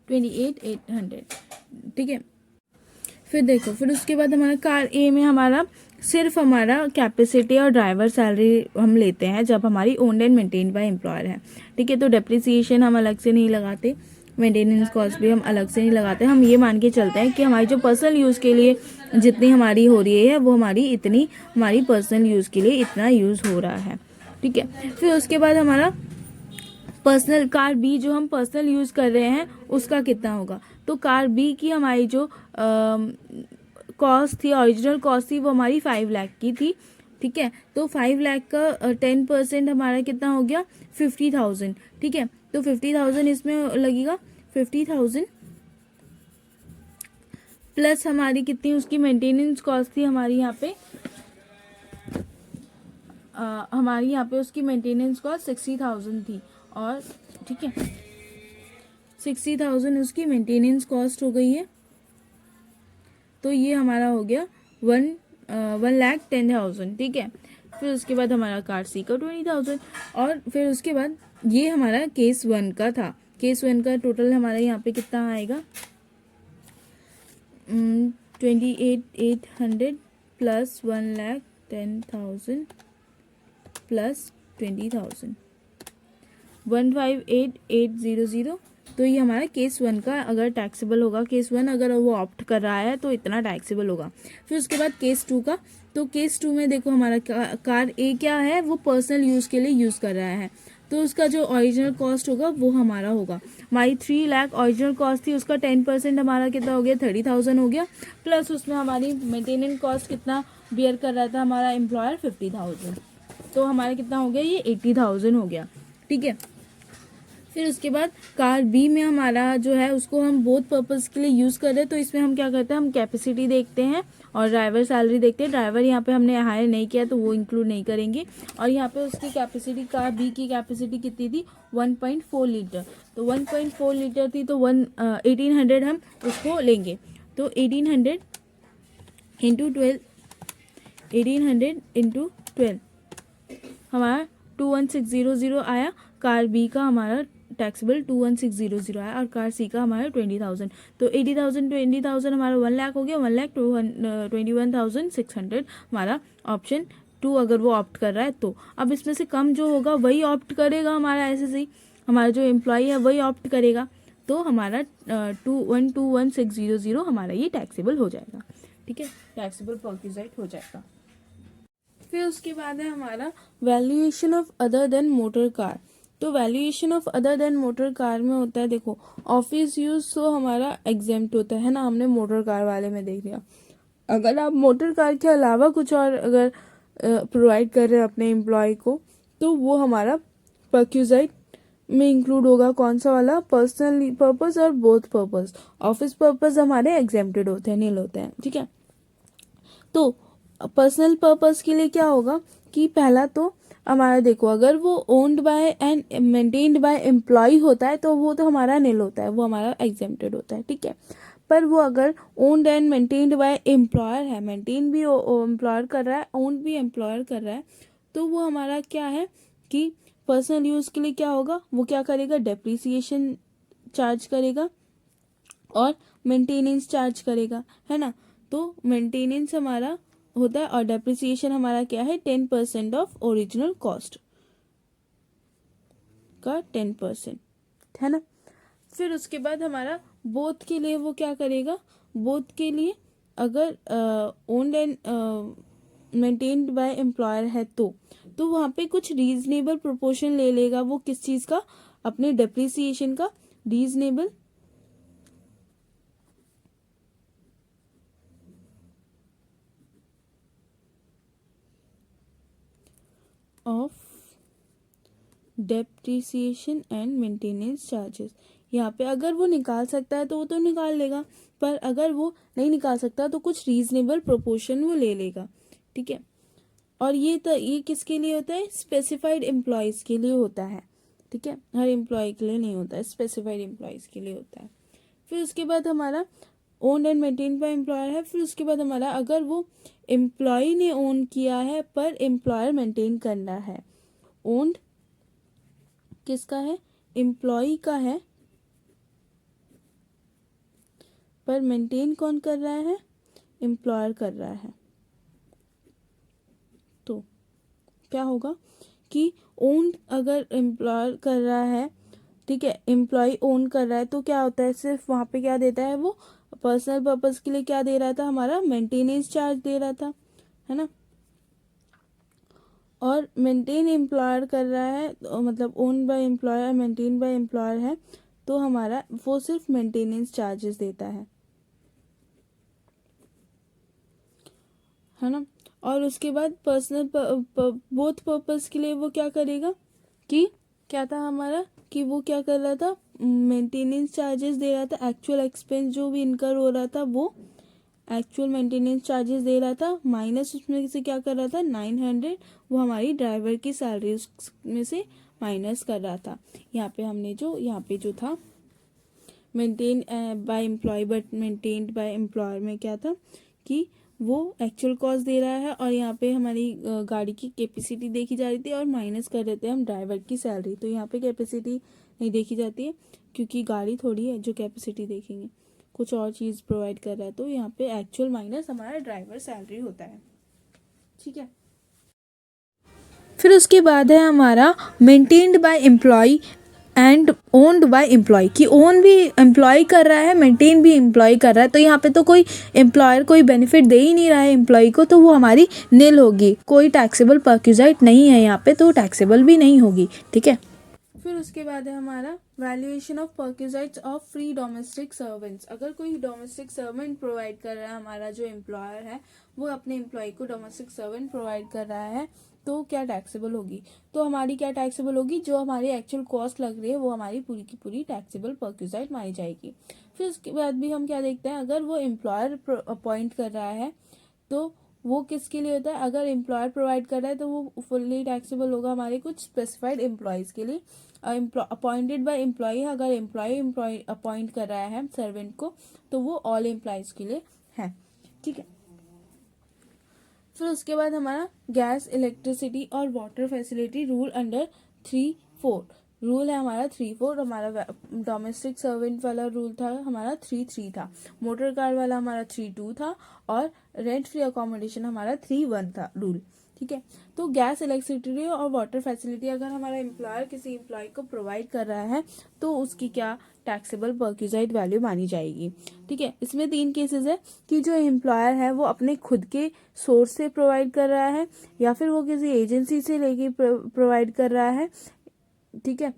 28,800, ठीक है। फिर देखो, फिर उसके बाद हमारा कार ए में हमारा सिर्फ हमारा कैपेसिटी और ड्राइवर सैलरी हम लेते हैं जब हमारी owned and maintained by employer है, ठीक है। तो डेप्रिसिएशन हम अलग से नहीं लगाते, मेंटेनेंस कॉस्ट भी हम अलग से नहीं लगाते, हम ये मान के चलते हैं कि हमारी जो पर्सनल यूज़ के लिए जितनी हमारी हो रही है वो हमारी इतनी हमारी पर्सनल यूज़ के लिए इतना यूज़ हो रहा है, ठीक है। फिर उसके बाद हमारा पर्सनल कार बी जो हम पर्सनल यूज़ कर रहे हैं उसका कितना होगा, तो कार बी की हमारी जो कॉस्ट थी, ओरिजिनल कॉस्ट थी, वो हमारी 5 लाख की थी, ठीक है। तो 5 लाख का 10% हमारा कितना हो गया 50,000, ठीक है। तो 50,000 इसमें लगेगा, 50,000 प्लस हमारी कितनी उसकी मेंटेनेंस कॉस्ट थी हमारी यहाँ पे उसकी मेंटेनेंस कॉस्ट 60,000 थी, और ठीक है 60,000 उसकी मेंटेनेंस कॉस्ट हो गई है। तो ये हमारा हो गया 1,10,000, ठीक है। फिर उसके बाद हमारा कार सी का 20,000, और फिर उसके बाद ये हमारा केस 1 का था। केस 1 का टोटल हमारा यहाँ पे कितना आएगा 28,800 प्लस 1,10,000 प्लस 20,000 158,800। तो ये हमारा केस 1 का अगर टैक्सेबल होगा, केस 1 अगर वो ऑप्ट कर रहा है तो इतना टैक्सेबल होगा। फिर उसके बाद केस 2 का, तो केस 2 में देखो हमारा कार ए क्या है, वो पर्सनल यूज़ के लिए यूज़ कर रहा है, तो उसका जो ओरिजिनल कॉस्ट होगा वो हमारा होगा, हमारी 3 लाख ओरिजिनल कॉस्ट थी, उसका 10% हमारा कितना हो गया 30,000 हो गया, प्लस उसमें हमारी मेंटेनेंस कॉस्ट कितना बियर कर रहा था हमारा एम्प्लॉयर 50,000, तो हमारा कितना हो गया ये 80,000 हो गया, ठीक है। फिर उसके बाद कार बी में हमारा जो है उसको हम बोथ पर्पस के लिए यूज़ कर रहे हैं, तो इसमें हम क्या करते हैं, हम कैपेसिटी देखते हैं और ड्राइवर सैलरी देखते हैं। ड्राइवर यहाँ पे हमने हायर नहीं किया तो वो इंक्लूड नहीं करेंगे, और यहाँ पे उसकी कैपेसिटी, कार बी की कैपेसिटी कितनी थी 1.4 लीटर, तो 1.4 लीटर थी, तो 1800 हम उसको लेंगे, तो 1800 इंटू 12 हमारा 21,600 आया। कार बी का हमारा टैक्सेबल 21,600 आया, और कार सी का हमारा 20,000, तो 80,000 हमारा 1 लाख हो गया, 1,21,600 हमारा ऑप्शन 2 अगर वो ऑप्ट कर रहा है तो। अब इसमें से कम जो होगा वही ऑप्ट करेगा, हमारा ऐसे से हमारा जो एम्प्लॉई है वही ऑप्ट करेगा, तो हमारा 121,600 हमारा ये टैक्सेबल हो जाएगा, ठीक है, टैक्सेबल परक्यूजाइट हो जाएगा। फिर उसके बाद है हमारा valuation of other than motor car. तो valuation of other than motor car में होता है, देखो ऑफिस यूज तो हमारा एग्जेम्प्ट होता है ना, हमने मोटर कार वाले में देख लिया। अगर आप मोटर कार के अलावा कुछ और अगर प्रोवाइड कर रहे हैं अपने एम्प्लॉय को, तो वो हमारा परक्यूजाइट में इंक्लूड होगा। कौन सा वाला, पर्सनल पर्पस और बोथ पर्पस। ऑफिस पर्पस हमारे एग्जेम्प्टेड होते हैं, नील होते हैं, ठीक है। तो पर्सनल पर्पस के लिए क्या होगा कि पहला तो हमारा देखो, अगर वो owned by and maintained by employee होता है तो वो तो हमारा नील होता है, वो हमारा एग्जेम्प्टेड होता है, ठीक है। पर वो अगर owned and maintained by employer है, मेंटेन भी एम्प्लॉयर कर रहा है, ओन्ड भी एम्प्लॉयर कर रहा है, तो वो हमारा क्या है कि पर्सनल यूज के लिए क्या होगा, वो क्या करेगा, डेप्रिसिएशन चार्ज करेगा और मेंटेनेंस चार्ज करेगा, है ना। तो मेंटेनेंस हमारा होता है और डेप्रिसिएशन हमारा क्या है 10% ऑफ ओरिजिनल कॉस्ट का 10%, है ना। फिर उसके बाद हमारा बोथ के लिए वो क्या करेगा, बोथ के लिए अगर owned and maintained by employer है तो वहाँ पे कुछ रीजनेबल प्रोपोर्शन ले लेगा, वो किस चीज़ का, अपने डेप्रिसिएशन का reasonable of depreciation and maintenance charges. यहाँ पे अगर वो निकाल सकता है तो वो तो निकाल लेगा, पर अगर वो नहीं निकाल सकता तो कुछ रीजनेबल प्रोपोर्शन वो ले लेगा, ठीक है। और ये किसके लिए होता है, स्पेसिफाइड एम्प्लॉयज़ के लिए होता है, ठीक है, हर एम्प्लॉय के लिए नहीं होता है, स्पेसिफाइड एम्प्लॉयज़ के लिए होता है। फिर उसके बाद हमारा owned and maintain by employer है। फिर उसके बाद हमारा अगर वो एम्प्लॉय ने ओन किया है पर एम्प्लॉयर मेंटेन करना है, ओन्ड किसका है, एम्प्लॉय का है, पर मेंटेन कौन कर रहा है, एम्प्लॉयर कर रहा है, तो क्या होगा कि ओन्ड अगर एम्प्लॉयर कर रहा है, ठीक है, एम्प्लॉय ओन कर रहा है, तो क्या होता है, सिर्फ वहाँ पे क्या देता है, वो पर्सनल पर्पस के लिए क्या दे रहा था, हमारा मेंटेनेंस चार्ज दे रहा था, है ना। और मेंटेन एम्प्लॉयर कर रहा है, तो मतलब own by employer, maintain by employer है, तो हमारा वो सिर्फ मेंटेनेंस चार्जेस देता है ना। और उसके बाद पर्सनल बोथ पर्पस के लिए वो क्या करेगा कि क्या था हमारा कि वो क्या कर रहा था, मेंटेनेंस चार्जेस दे रहा था, एक्चुअल एक्सपेंस जो भी इनकर हो रहा था वो एक्चुअल मेंटेनेंस चार्जेस दे रहा था, माइनस उसमें से क्या कर रहा था 900 वो हमारी ड्राइवर की सैलरी में से माइनस कर रहा था। यहाँ पे जो था maintain by employee but maintained by employer में क्या था कि वो एक्चुअल कॉस्ट दे रहा है, और यहाँ पे हमारी गाड़ी की कैपेसिटी देखी जा रही थी और माइनस कर रहे थे हम ड्राइवर की सैलरी। तो यहाँ पे कैपेसिटी नहीं देखी जाती है क्योंकि गाड़ी थोड़ी है जो कैपेसिटी देखेंगे, कुछ और चीज़ प्रोवाइड कर रहा है। तो यहाँ पे एक्चुअल माइनस हमारा ड्राइवर सैलरी होता है। ठीक है, फिर उसके बाद है हमारा maintained by employee and owned by employee, कि ओन भी एम्प्लॉय कर रहा है, मेंटेन भी एम्प्लॉय कर रहा है। तो यहाँ पे तो कोई एम्प्लॉयर कोई बेनिफिट दे ही नहीं रहा है एम्प्लॉय को, तो वो हमारी नील होगी, कोई टैक्सेबल परक्यूजाइट नहीं है यहाँ पे, तो टैक्सेबल भी नहीं होगी। ठीक है, फिर उसके बाद है हमारा valuation of perquisites of free domestic servants. अगर कोई डोमेस्टिक सर्वेंट प्रोवाइड कर रहा है, हमारा जो एम्प्लॉयर है वो अपने एम्प्लॉय को डोमेस्टिक सर्वेंट प्रोवाइड कर रहा है, तो क्या टैक्सेबल होगी। तो हमारी क्या टैक्सेबल होगी, जो हमारी एक्चुअल कॉस्ट लग रही है वो हमारी पूरी की पूरी टैक्सेबल परक्यूजाइट मानी जाएगी। फिर उसके बाद भी हम क्या देखते हैं, अगर वो एम्प्लॉयर अपॉइंट कर रहा है तो वो किसके लिए होता है, अगर एम्प्लॉयर प्रोवाइड कर रहा है तो वो फुल्ली टैक्सेबल होगा हमारे कुछ स्पेसिफाइड एम्प्लॉयज़ के लिए। अपॉइंटेड बाय एम्प्लॉय है, अगर एम्प्लॉय अपॉइंट कर रहा है सर्वेंट को तो वो ऑल एम्प्लॉयज़ के लिए है। ठीक है, फिर उसके बाद हमारा गैस, इलेक्ट्रिसिटी और water facility rule under 3-4 rule है हमारा 3-4। हमारा डोमेस्टिक सर्वेंट वाला रूल था हमारा 3-3 था, मोटर कार वाला हमारा 3-2 था, और रेंट फ्री अकोमोडेशन हमारा 3-1 था रूल। ठीक है, तो गैस, इलेक्ट्रिसिटी और वाटर फैसिलिटी अगर हमारा एम्प्लॉयर किसी एम्प्लॉय को प्रोवाइड कर रहा है तो उसकी क्या टैक्सेबल परक्यूजाइट वैल्यू मानी जाएगी। ठीक है, इसमें 3 केसेस है कि जो एम्प्लॉयर है वो अपने खुद के सोर्स से प्रोवाइड कर रहा है, या फिर वो किसी एजेंसी से लेके प्रोवाइड कर रहा है। ठीक है,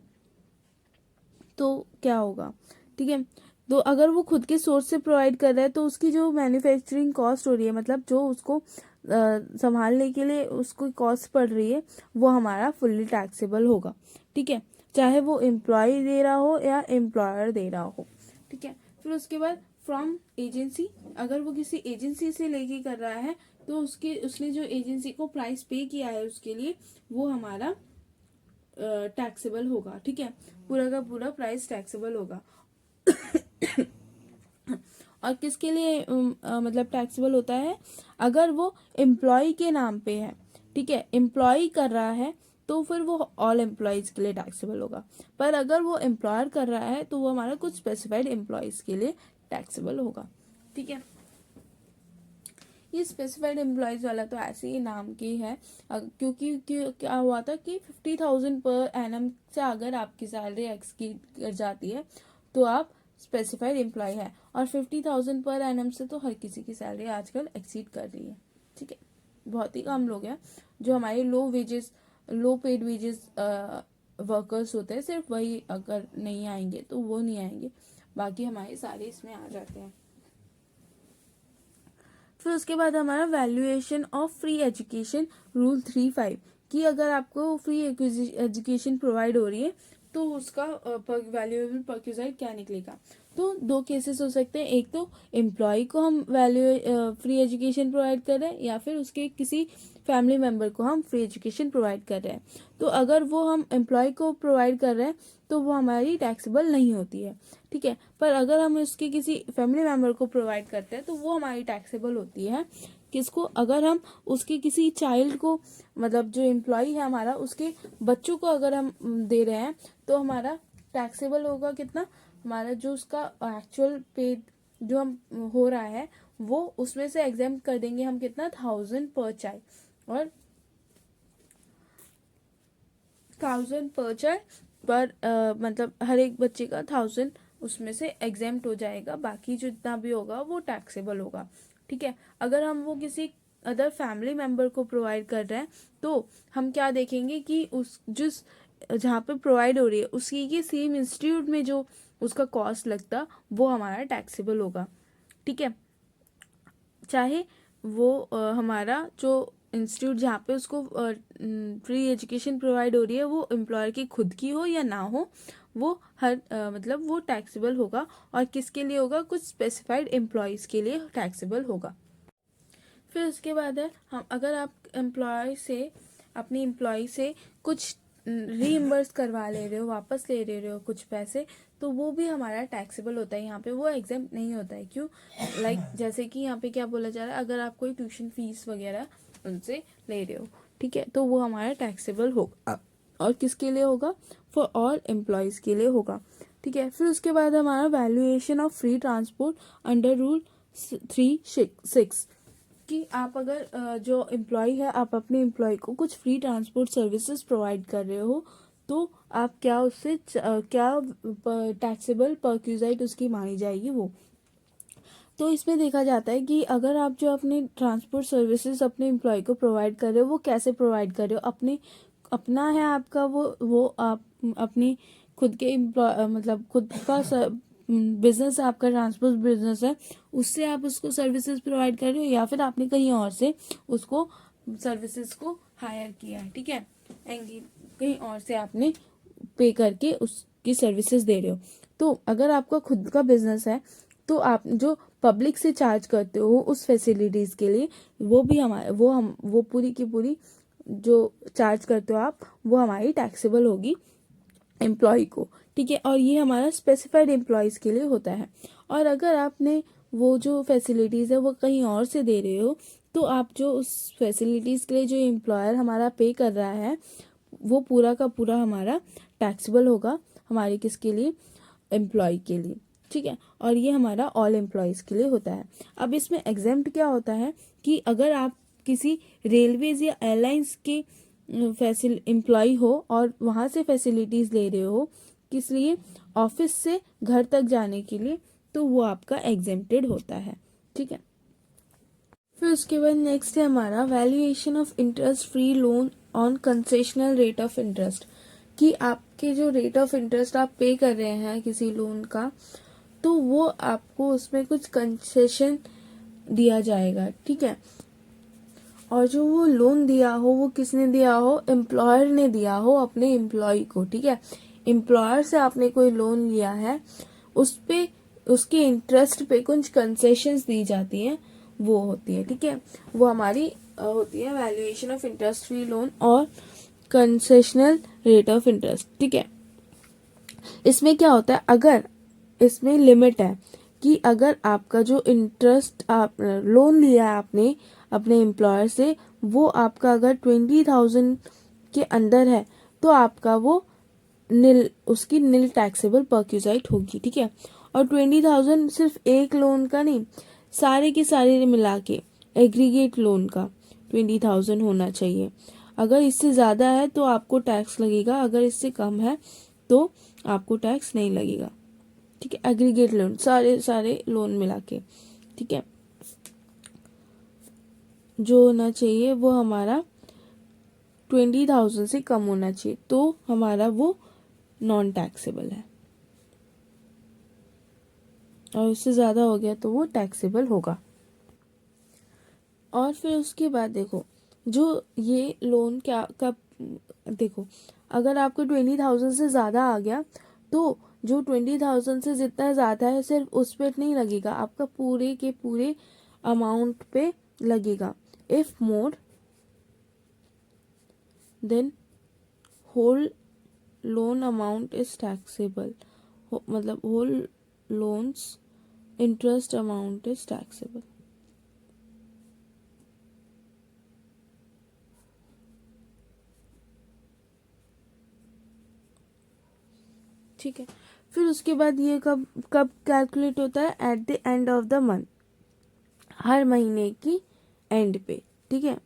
तो क्या होगा। ठीक है, तो अगर वो खुद के सोर्स से प्रोवाइड कर रहा है तो उसकी जो मैन्युफैक्चरिंग कॉस्ट हो रही है, मतलब जो उसको संभालने के लिए उसको कॉस्ट पड़ रही है, वो हमारा फुल्ली टैक्सेबल होगा। ठीक है, चाहे वो एम्प्लॉय दे रहा हो या एम्प्लॉयर दे रहा हो। ठीक है, फिर उसके बाद फ्रॉम एजेंसी, अगर वो किसी एजेंसी से लेके कर रहा है तो उसने जो एजेंसी को प्राइस पे किया है उसके लिए वो हमारा टैक्सेबल होगा। ठीक है, पूरा का पूरा प्राइस टैक्सेबल होगा। और किसके लिए मतलब टैक्सेबल होता है, अगर वो एम्प्लॉय के नाम पे है। ठीक है, एम्प्लॉय कर रहा है तो फिर वो ऑल एम्प्लॉयज के लिए टैक्सेबल होगा, पर अगर वो एम्प्लॉयर कर रहा है तो वो हमारा कुछ स्पेसिफाइड एम्प्लॉयज के लिए टैक्सेबल होगा। ठीक है, ये स्पेसिफाइड एम्प्लॉयज वाला तो ऐसे ही नाम की है, क्योंकि क्या हुआ था कि 50,000 पर एनम से अगर आपकी सैलरी एक्सीड कर जाती है तो आप स्पेसिफाइड एम्प्लॉय है, और 50,000 पर एनम से तो हर किसी की सैलरी आजकल एक्सीड कर रही है। ठीक है, बहुत ही कम लोग हैं जो हमारे लो पेड वेजेस वर्कर्स होते हैं, सिर्फ वही अगर नहीं आएंगे तो वो नहीं आएंगे, बाकी हमारे सारे इसमें आ जाते हैं। फिर उसके बाद हमारा valuation of free education rule 3-5, कि अगर आपको फ्री एजुकेशन प्रोवाइड हो रही है तो उसका वैल्यूएबल परक्यूजाइट क्या निकलेगा। तो 2 केसेस हो सकते हैं, एक तो एम्प्लॉय को हम फ्री एजुकेशन प्रोवाइड कर रहे हैं, या फिर उसके किसी फैमिली मेम्बर को हम फ्री एजुकेशन प्रोवाइड कर रहे हैं। तो अगर वो हम एम्प्लॉय को प्रोवाइड कर रहे हैं तो वो हमारी टैक्सेबल नहीं होती है। ठीक है, पर अगर हम उसके किसी फैमिली मेम्बर को प्रोवाइड करते हैं तो वो हमारी टैक्सेबल होती है। किसको, अगर हम उसके किसी चाइल्ड को, मतलब जो एम्प्लॉय है हमारा उसके बच्चों को अगर हम दे रहे हैं तो हमारा टैक्सेबल होगा कितना, हमारा जो उसका एक्चुअल पे जो हम हो रहा है वो उसमें से एग्जाम कर देंगे हम कितना 1000 पर चाइल्ड, और 1000 पर चाइल्ड पर मतलब हर एक बच्चे का 1000 उसमें से एग्जेम्प्ट हो जाएगा, बाकी जितना भी होगा वो टैक्सेबल होगा। ठीक है, अगर हम वो किसी अदर फैमिली मेम्बर को प्रोवाइड कर रहे हैं तो हम क्या देखेंगे कि उस जिस जहाँ पे प्रोवाइड हो रही है उसकी के सेम इंस्टीट्यूट में जो उसका कॉस्ट लगता वो हमारा टैक्सेबल होगा। ठीक है, चाहे हमारा जो इंस्टीट्यूट जहाँ पे उसको फ्री एजुकेशन प्रोवाइड हो रही है वो एम्प्लॉयर की खुद की हो या ना हो, वो मतलब वो टैक्सेबल होगा। और किसके लिए होगा? कुछ स्पेसिफाइड एम्प्लॉयज़ के लिए टैक्सेबल होगा। फिर उसके बाद है, हम अगर आप अपने एम्प्लॉय से कुछ रीइम्बर्स करवा ले रहे हो, वापस ले रहे हो कुछ पैसे, तो वो भी हमारा टैक्सेबल होता है। यहाँ पे वो एग्जाम्प्ट नहीं होता है। क्यों? जैसे कि यहाँ पे क्या बोला जा रहा है, अगर आप कोई ट्यूशन फीस वगैरह उनसे ले रहे हो, ठीक है, तो वो हमारा टैक्सेबल होगा। और किसके लिए होगा? फॉर ऑल एम्प्लॉयज़ के लिए होगा। ठीक है। फिर उसके बाद हमारा valuation of free transport under rule 3(6) कि आप अगर जो एम्प्लॉय है, आप अपने एम्प्लॉय को कुछ फ्री ट्रांसपोर्ट सर्विसेज प्रोवाइड कर रहे हो, तो आप क्या उससे क्या टैक्सेबल परक्यूजाइट उसकी मानी जाएगी वो। तो इसमें देखा जाता है कि अगर आप जो अपने ट्रांसपोर्ट सर्विसेज अपने एम्प्लॉय को प्रोवाइड कर रहे हो, वो कैसे प्रोवाइड कर रहे हो? अपना है आपका वो आप अपनी खुद के मतलब खुद का बिजनेस है, आपका ट्रांसपोर्ट बिजनेस है, उससे आप उसको सर्विसेज प्रोवाइड कर रहे हो, या फिर आपने कहीं और से उसको सर्विसेज को हायर किया है, ठीक है, कहीं और से आपने पे करके उसकी सर्विसेज दे रहे हो। तो अगर आपका खुद का बिजनेस है, तो आप जो पब्लिक से चार्ज करते हो उस फैसिलिटीज़ के लिए, वो भी वो पूरी की पूरी जो चार्ज करते हो आप, वो हमारी टैक्सेबल होगी एम्प्लॉय को। ठीक है। और ये हमारा स्पेसिफाइड एम्प्लॉयज़ के लिए होता है। और अगर आपने वो जो फैसिलिटीज़ है वो कहीं और से दे रहे हो, तो आप जो उस फैसिलिटीज़ के लिए जो एम्प्लॉयर हमारा पे कर रहा है, वो पूरा का पूरा हमारा टैक्सेबल होगा हमारे किसके लिए? एम्प्लॉय के लिए। ठीक है। और ये हमारा ऑल एम्प्लॉयज़ के लिए होता है। अब इसमें एग्जेम्प्ट क्या होता है कि अगर आप किसी रेलवेज या एयरलाइंस के एम्प्लॉय हो और वहाँ से फैसिलिटीज़ ले रहे हो, किस लिए? ऑफिस से घर तक जाने के लिए, तो वो आपका एग्जेम्प्टेड होता है। ठीक है। फिर उसके बाद नेक्स्ट है हमारा valuation of interest free loan on concessional rate of interest, कि आपके जो रेट ऑफ इंटरेस्ट आप पे कर रहे हैं किसी लोन का, तो वो आपको उसमें कुछ कंसेशन दिया जाएगा। ठीक है। और जो वो लोन दिया हो, वो किसने दिया हो? एम्प्लॉयर ने दिया हो अपने एम्प्लॉय को। ठीक है। एम्प्लॉयर से आपने कोई लोन लिया है, उस पे उसके इंटरेस्ट पे कुछ कंसेशंस दी जाती हैं, वो होती है। ठीक है। वो हमारी होती है valuation of interest free loan और कंसेशनल रेट ऑफ इंटरेस्ट। ठीक है। इसमें क्या होता है, अगर इसमें लिमिट है कि अगर आपका जो इंटरेस्ट आप लोन लिया है आपने अपने एम्प्लॉयर से, वो आपका अगर 20,000 के अंदर है, तो आपका वो उसकी नील टैक्सेबल परक्यूजाइट होगी। ठीक है। और 20,000 सिर्फ एक लोन का नहीं, सारे के सारे मिला के एग्रीगेट लोन का 20,000 होना चाहिए। अगर इससे ज़्यादा है तो आपको टैक्स लगेगा, अगर इससे कम है तो आपको टैक्स नहीं लगेगा। ठीक है। एग्रीगेट लोन, सारे लोन मिला के। ठीक है। जो होना चाहिए वो हमारा 20,000 से कम होना चाहिए, तो हमारा वो नॉन टैक्सेबल है, और उससे ज़्यादा हो गया तो वो टैक्सेबल होगा। और फिर उसके बाद देखो, जो ये लोन क्या कब देखो, अगर आपको 20,000 से ज़्यादा आ गया, तो जो 20,000 से जितना ज़्यादा है सिर्फ उस पर नहीं लगेगा, आपका पूरे के पूरे अमाउंट पे लगेगा। If more than whole loan amount is taxable, मतलब whole loans interest amount is taxable. ठीक है। फिर उसके बाद ये कब कब कैलकुलेट होता है? At the end of the month, हर महीने की एंड पे। ठीक है।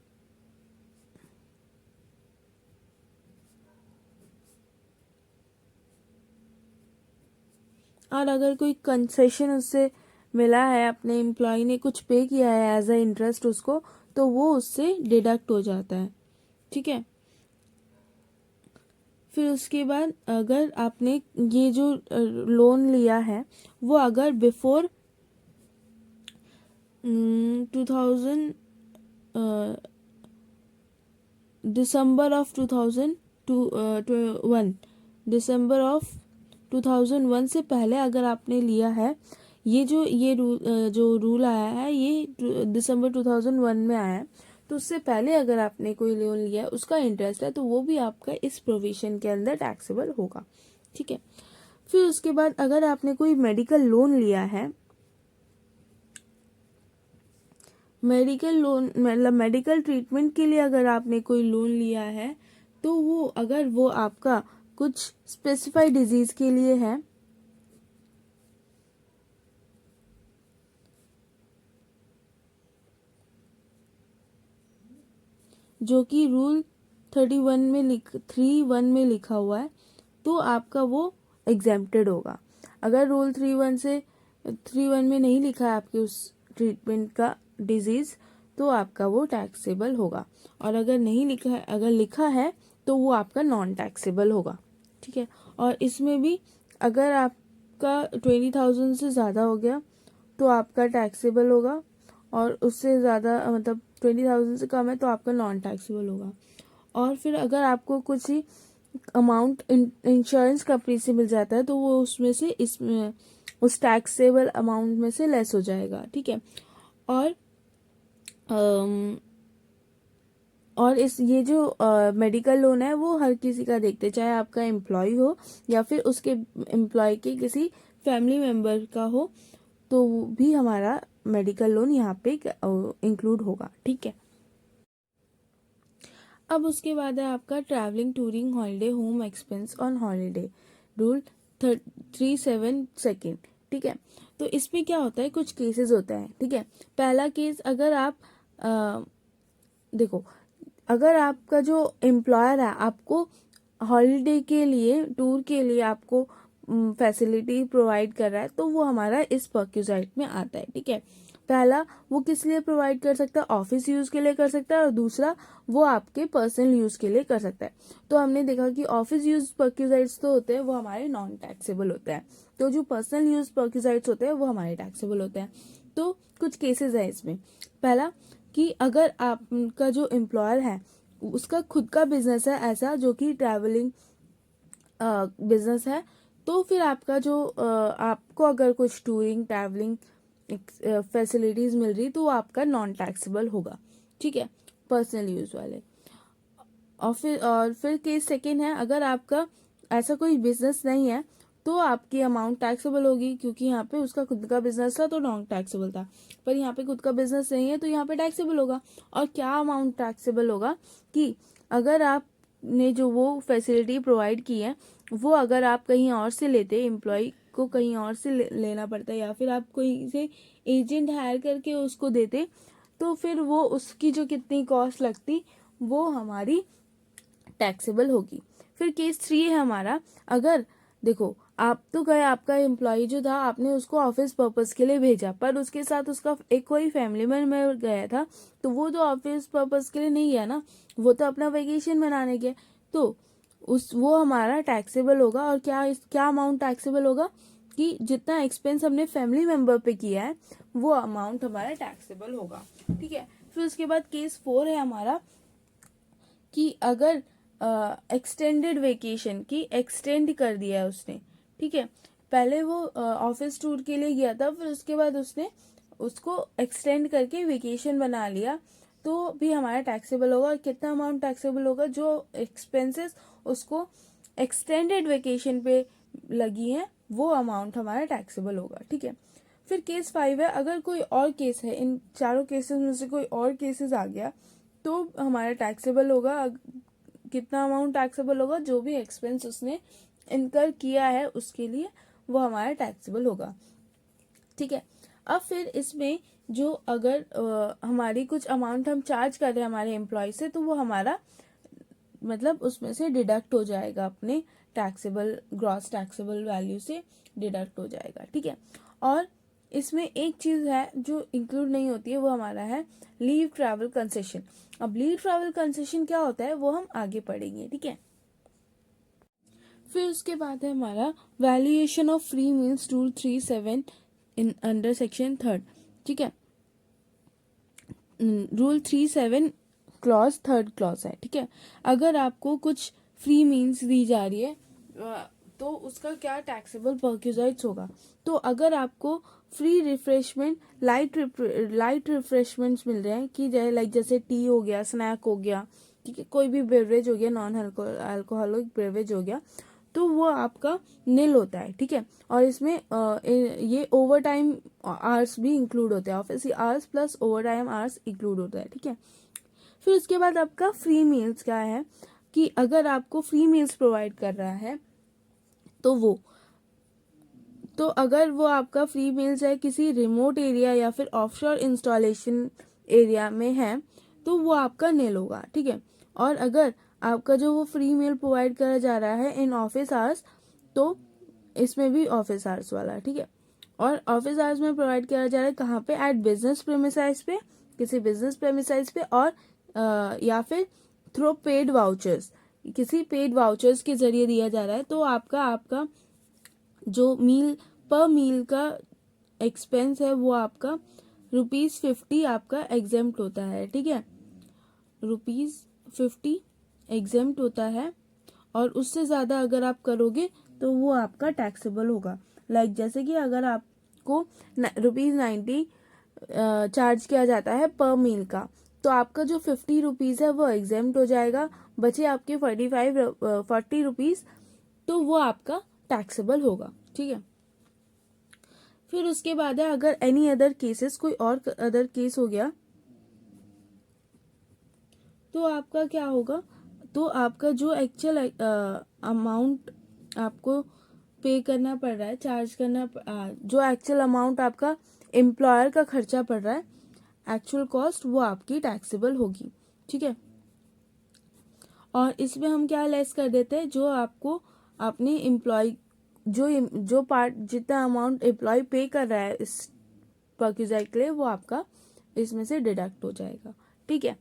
और अगर कोई कंसेशन उससे मिला है, अपने एम्प्लॉय ने कुछ पे किया है एज अ इंटरेस्ट उसको, तो वो उससे डिडक्ट हो जाता है। ठीक है। फिर उसके बाद अगर आपने ये जो लोन लिया है, वो अगर before 2000 December of 2001, December of 2001 से पहले अगर आपने लिया है, जो रूल आया है ये दिसंबर 2001 में आया है, तो उससे पहले अगर आपने कोई लोन लिया है उसका इंटरेस्ट है तो वो भी आपका इस प्रोविजन के अंदर टैक्सेबल होगा। ठीक है। फिर उसके बाद अगर आपने कोई मेडिकल लोन लिया है, मेडिकल लोन मतलब मेडिकल ट्रीटमेंट के लिए अगर आपने कोई लोन लिया है, तो वो अगर वो आपका कुछ स्पेसिफाइड डिजीज के लिए है, जो कि रूल 31 में लिखा हुआ है, तो आपका वो एग्जेम्प्टेड होगा। अगर रूल 31 में नहीं लिखा है आपके उस ट्रीटमेंट का डिजीज, तो आपका वो टैक्सेबल होगा। और अगर नहीं लिखा है, अगर लिखा है तो वो आपका नॉन टैक्सेबल होगा। ठीक है। और इसमें भी अगर आपका 20,000 से ज़्यादा हो गया तो आपका टैक्सेबल होगा, और उससे ज़्यादा मतलब 20,000 से कम है तो आपका नॉन टैक्सेबल होगा। और फिर अगर आपको कुछ ही अमाउंट इंश्योरेंस कंपनी से मिल जाता है तो वो उसमें से इसमें उस टैक्सेबल अमाउंट में से लेस हो जाएगा। ठीक है। और ये जो मेडिकल लोन है वो हर किसी का देखते, चाहे आपका एम्प्लॉय हो या फिर उसके एम्प्लॉय के किसी फैमिली मेम्बर का हो, तो वो भी हमारा मेडिकल लोन यहाँ पे इंक्लूड होगा। ठीक है। अब उसके बाद है आपका travelling, touring, holiday, home expense on holiday, rule 37 second. ठीक है। तो इसमें क्या होता है, कुछ केसेस होते हैं। ठीक है। पहला केस, अगर आप देखो, अगर आपका जो एम्प्लॉयर है आपको हॉलीडे के लिए, टूर के लिए आपको फैसिलिटी प्रोवाइड कर रहा है, तो वो हमारा इस पर्क्यूजाइट में आता है। ठीक है। पहला, वो किस लिए प्रोवाइड कर सकता है, ऑफिस यूज के लिए कर सकता है, और दूसरा वो आपके पर्सनल यूज के लिए कर सकता है। तो हमने देखा कि ऑफिस यूज पर्क्यूजाइट्स तो होते हैं वो हमारे नॉन टैक्सेबल होते हैं, तो जो पर्सनल यूज पर्क्यूजाइट्स होते हैं वो हमारे टैक्सेबल होते हैं। तो कुछ केसेस है इसमें। पहला कि अगर आपका जो एम्प्लॉयर है उसका खुद का बिजनेस है ऐसा जो कि ट्रैवलिंग बिजनेस है, तो फिर आपका जो आपको अगर कुछ टूरिंग ट्रैवलिंग फैसिलिटीज मिल रही तो वो आपका नॉन टैक्सेबल होगा। ठीक है, पर्सनल यूज वाले। और फिर केस सेकेंड है, अगर आपका ऐसा कोई बिजनेस नहीं है तो आपकी अमाउंट टैक्सेबल होगी, क्योंकि यहाँ पे उसका खुद का बिजनेस था तो नॉन टैक्सेबल था, पर यहाँ पे खुद का बिजनेस नहीं है तो यहाँ पे टैक्सेबल होगा। और क्या अमाउंट टैक्सेबल होगा कि अगर आपने जो वो फैसिलिटी प्रोवाइड की है वो अगर आप कहीं और से लेते, एम्प्लॉय को कहीं और से लेना पड़ता है, या फिर आप कोई से एजेंट हायर करके उसको देते, तो फिर वो उसकी जो कितनी कॉस्ट लगती वो हमारी टैक्सेबल होगी। फिर केस 3 है हमारा, अगर देखो आप तो गए, आपका एम्प्लॉय जो था आपने उसको ऑफिस पर्पस के लिए भेजा, पर उसके साथ उसका एक कोई फैमिली मेंबर गया था, तो वो तो ऑफिस पर्पस के लिए नहीं गया ना, वो तो अपना वेकेशन मनाने गया, तो वो हमारा टैक्सेबल होगा। और क्या अमाउंट टैक्सेबल होगा कि जितना एक्सपेंस हमने फैमिली मेंबर पे किया है वो अमाउंट हमारा टैक्सेबल होगा। ठीक है। फिर उसके बाद केस 4 है हमारा कि अगर एक्सटेंडेड वेकेशन की एक्सटेंड कर दिया है उसने। ठीक है, पहले वो ऑफिस टूर के लिए गया था, फिर उसके बाद उसने उसको एक्सटेंड करके वेकेशन बना लिया, तो भी हमारा टैक्सेबल होगा। और कितना अमाउंट टैक्सेबल होगा, जो एक्सपेंसेस उसको एक्सटेंडेड वेकेशन पे लगी है वो अमाउंट हमारा टैक्सेबल होगा। ठीक है। फिर केस 5 है, अगर कोई और केस है, इन चारों केसेस में से कोई और केसेस आ गया तो हमारा टैक्सेबल होगा। कितना अमाउंट टैक्सेबल होगा, जो भी एक्सपेंस उसने इनकर किया है उसके लिए वो हमारा टैक्सेबल होगा। ठीक है। अब फिर इसमें जो अगर हमारी कुछ अमाउंट हम चार्ज कर रहे हैं हमारे एम्प्लॉय से, तो वो हमारा मतलब उसमें से डिडक्ट हो जाएगा, अपने टैक्सेबल ग्रॉस टैक्सेबल वैल्यू से डिडक्ट हो जाएगा। ठीक है। और इसमें एक चीज है जो इंक्लूड नहीं होती है, वो हमारा है लीव ट्रैवल कंसेशन। अब लीव ट्रैवल कंसेशन क्या होता है वो हम आगे पढ़ेंगे। ठीक है। फिर उसके बाद है हमारा valuation of free meals, rule 37 in under section 3rd। ठीक है। रूल 3(7) क्लॉज 3rd क्लॉज है, ठीक है। अगर आपको कुछ फ्री मील्स दी जा रही है तो उसका क्या टैक्सेबल परक्यूजाइट्स होगा। तो अगर आपको फ्री रिफ्रेशमेंट लाइट रिफ्रेशमेंट्स मिल रहे हैं कि जैसे टी हो गया, स्नैक हो गया, ठीक है, कोई भी बेवरेज हो गया, नॉन अल्कोहलिक बेवरेज हो गया, तो वो आपका नील होता है, ठीक है। और इसमें ये ओवर टाइम आवर्स भी इंक्लूड होते हैं, office hours plus over time hours include होता है, ठीक है। फिर उसके बाद आपका फ्री मील्स क्या है कि अगर आपको फ्री मील्स प्रोवाइड कर रहा है तो अगर वो आपका फ्री मील्स है किसी रिमोट एरिया या फिर ऑफशोर इंस्टॉलेशन एरिया में है तो वो आपका नील होगा, ठीक है। और अगर आपका जो वो फ्री मील प्रोवाइड करा जा रहा है इन ऑफिस आवर्स तो इसमें भी ऑफिस आवर्स वाला, ठीक है। और ऑफिस आवर्स में प्रोवाइड किया जा रहा है कहाँ पे, एट बिजनेस प्रेमिसाइज पे, किसी बिजनेस प्रेमिसाइज पे, और या फिर थ्रू पेड वाउचर्स, किसी पेड वाउचर्स के जरिए दिया जा रहा है, तो आपका जो पर मील का एक्सपेंस है वो आपका ₹50 आपका एग्जेम्प्ट होता है, ठीक है। ₹50 एग्जेम्प्ट होता है, और उससे ज़्यादा अगर आप करोगे तो वो आपका टैक्सेबल होगा। जैसे कि अगर आपको ₹90 चार्ज किया जाता है पर मील का, तो आपका जो ₹50 है वो एग्जेम्प्ट हो जाएगा, बचे आपके 40 रुपीज़, तो वो आपका टैक्सेबल होगा, ठीक है। फिर उसके बाद है अगर एनी अदर केसेस, कोई और अदर केस हो गया तो आपका क्या होगा, तो आपका जो एक्चुअल अमाउंट आपको पे करना पड़ रहा है, जो एक्चुअल अमाउंट आपका एम्प्लॉयर का खर्चा पड़ रहा है, एक्चुअल कॉस्ट, वो आपकी टैक्सेबल होगी, ठीक है। और इसमें हम क्या लेस कर देते हैं, जो आपको अपने एम्प्लॉय जो पार्ट जितना अमाउंट एम्प्लॉय पे कर रहा है इस परक्यूजाइट के लिए, वो आपका इसमें से डिडक्ट हो जाएगा, ठीक है।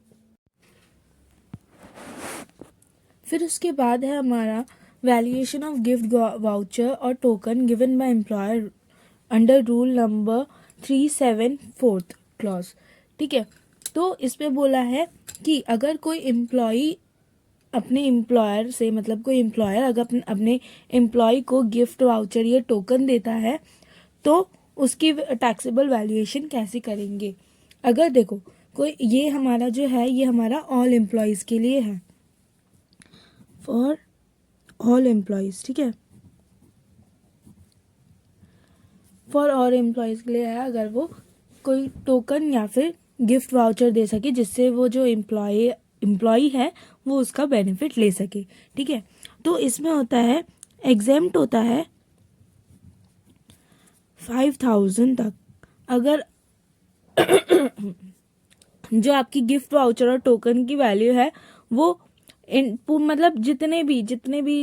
फिर उसके बाद है हमारा वैल्यूएशन ऑफ गिफ्ट वाउचर और token given by employer under rule number 3(7) clause, ठीक है। तो इसमें बोला है कि अगर कोई एम्प्लॉय अपने एम्प्लॉयर से, मतलब कोई एम्प्लॉयर अगर अपने एम्प्लॉय को गिफ्ट वाउचर या टोकन देता है तो उसकी टैक्सेबल वैल्यूएशन कैसे करेंगे। अगर देखो कोई, ये हमारा जो है ये हमारा ऑल एम्प्लॉयज़ के लिए है, फॉर ऑल एम्प्लॉयज़, ठीक है, फॉर ऑल एम्प्लॉयज़ के लिए है। अगर वो कोई टोकन या फिर गिफ्ट वाउचर दे सके जिससे वो जो एम्प्लॉय है वो उसका बेनिफिट ले सके, ठीक है। तो इसमें होता है एग्जेम्प्ट होता है 5,000 तक। अगर जो आपकी गिफ्ट वाउचर और टोकन की वैल्यू है वो मतलब जितने भी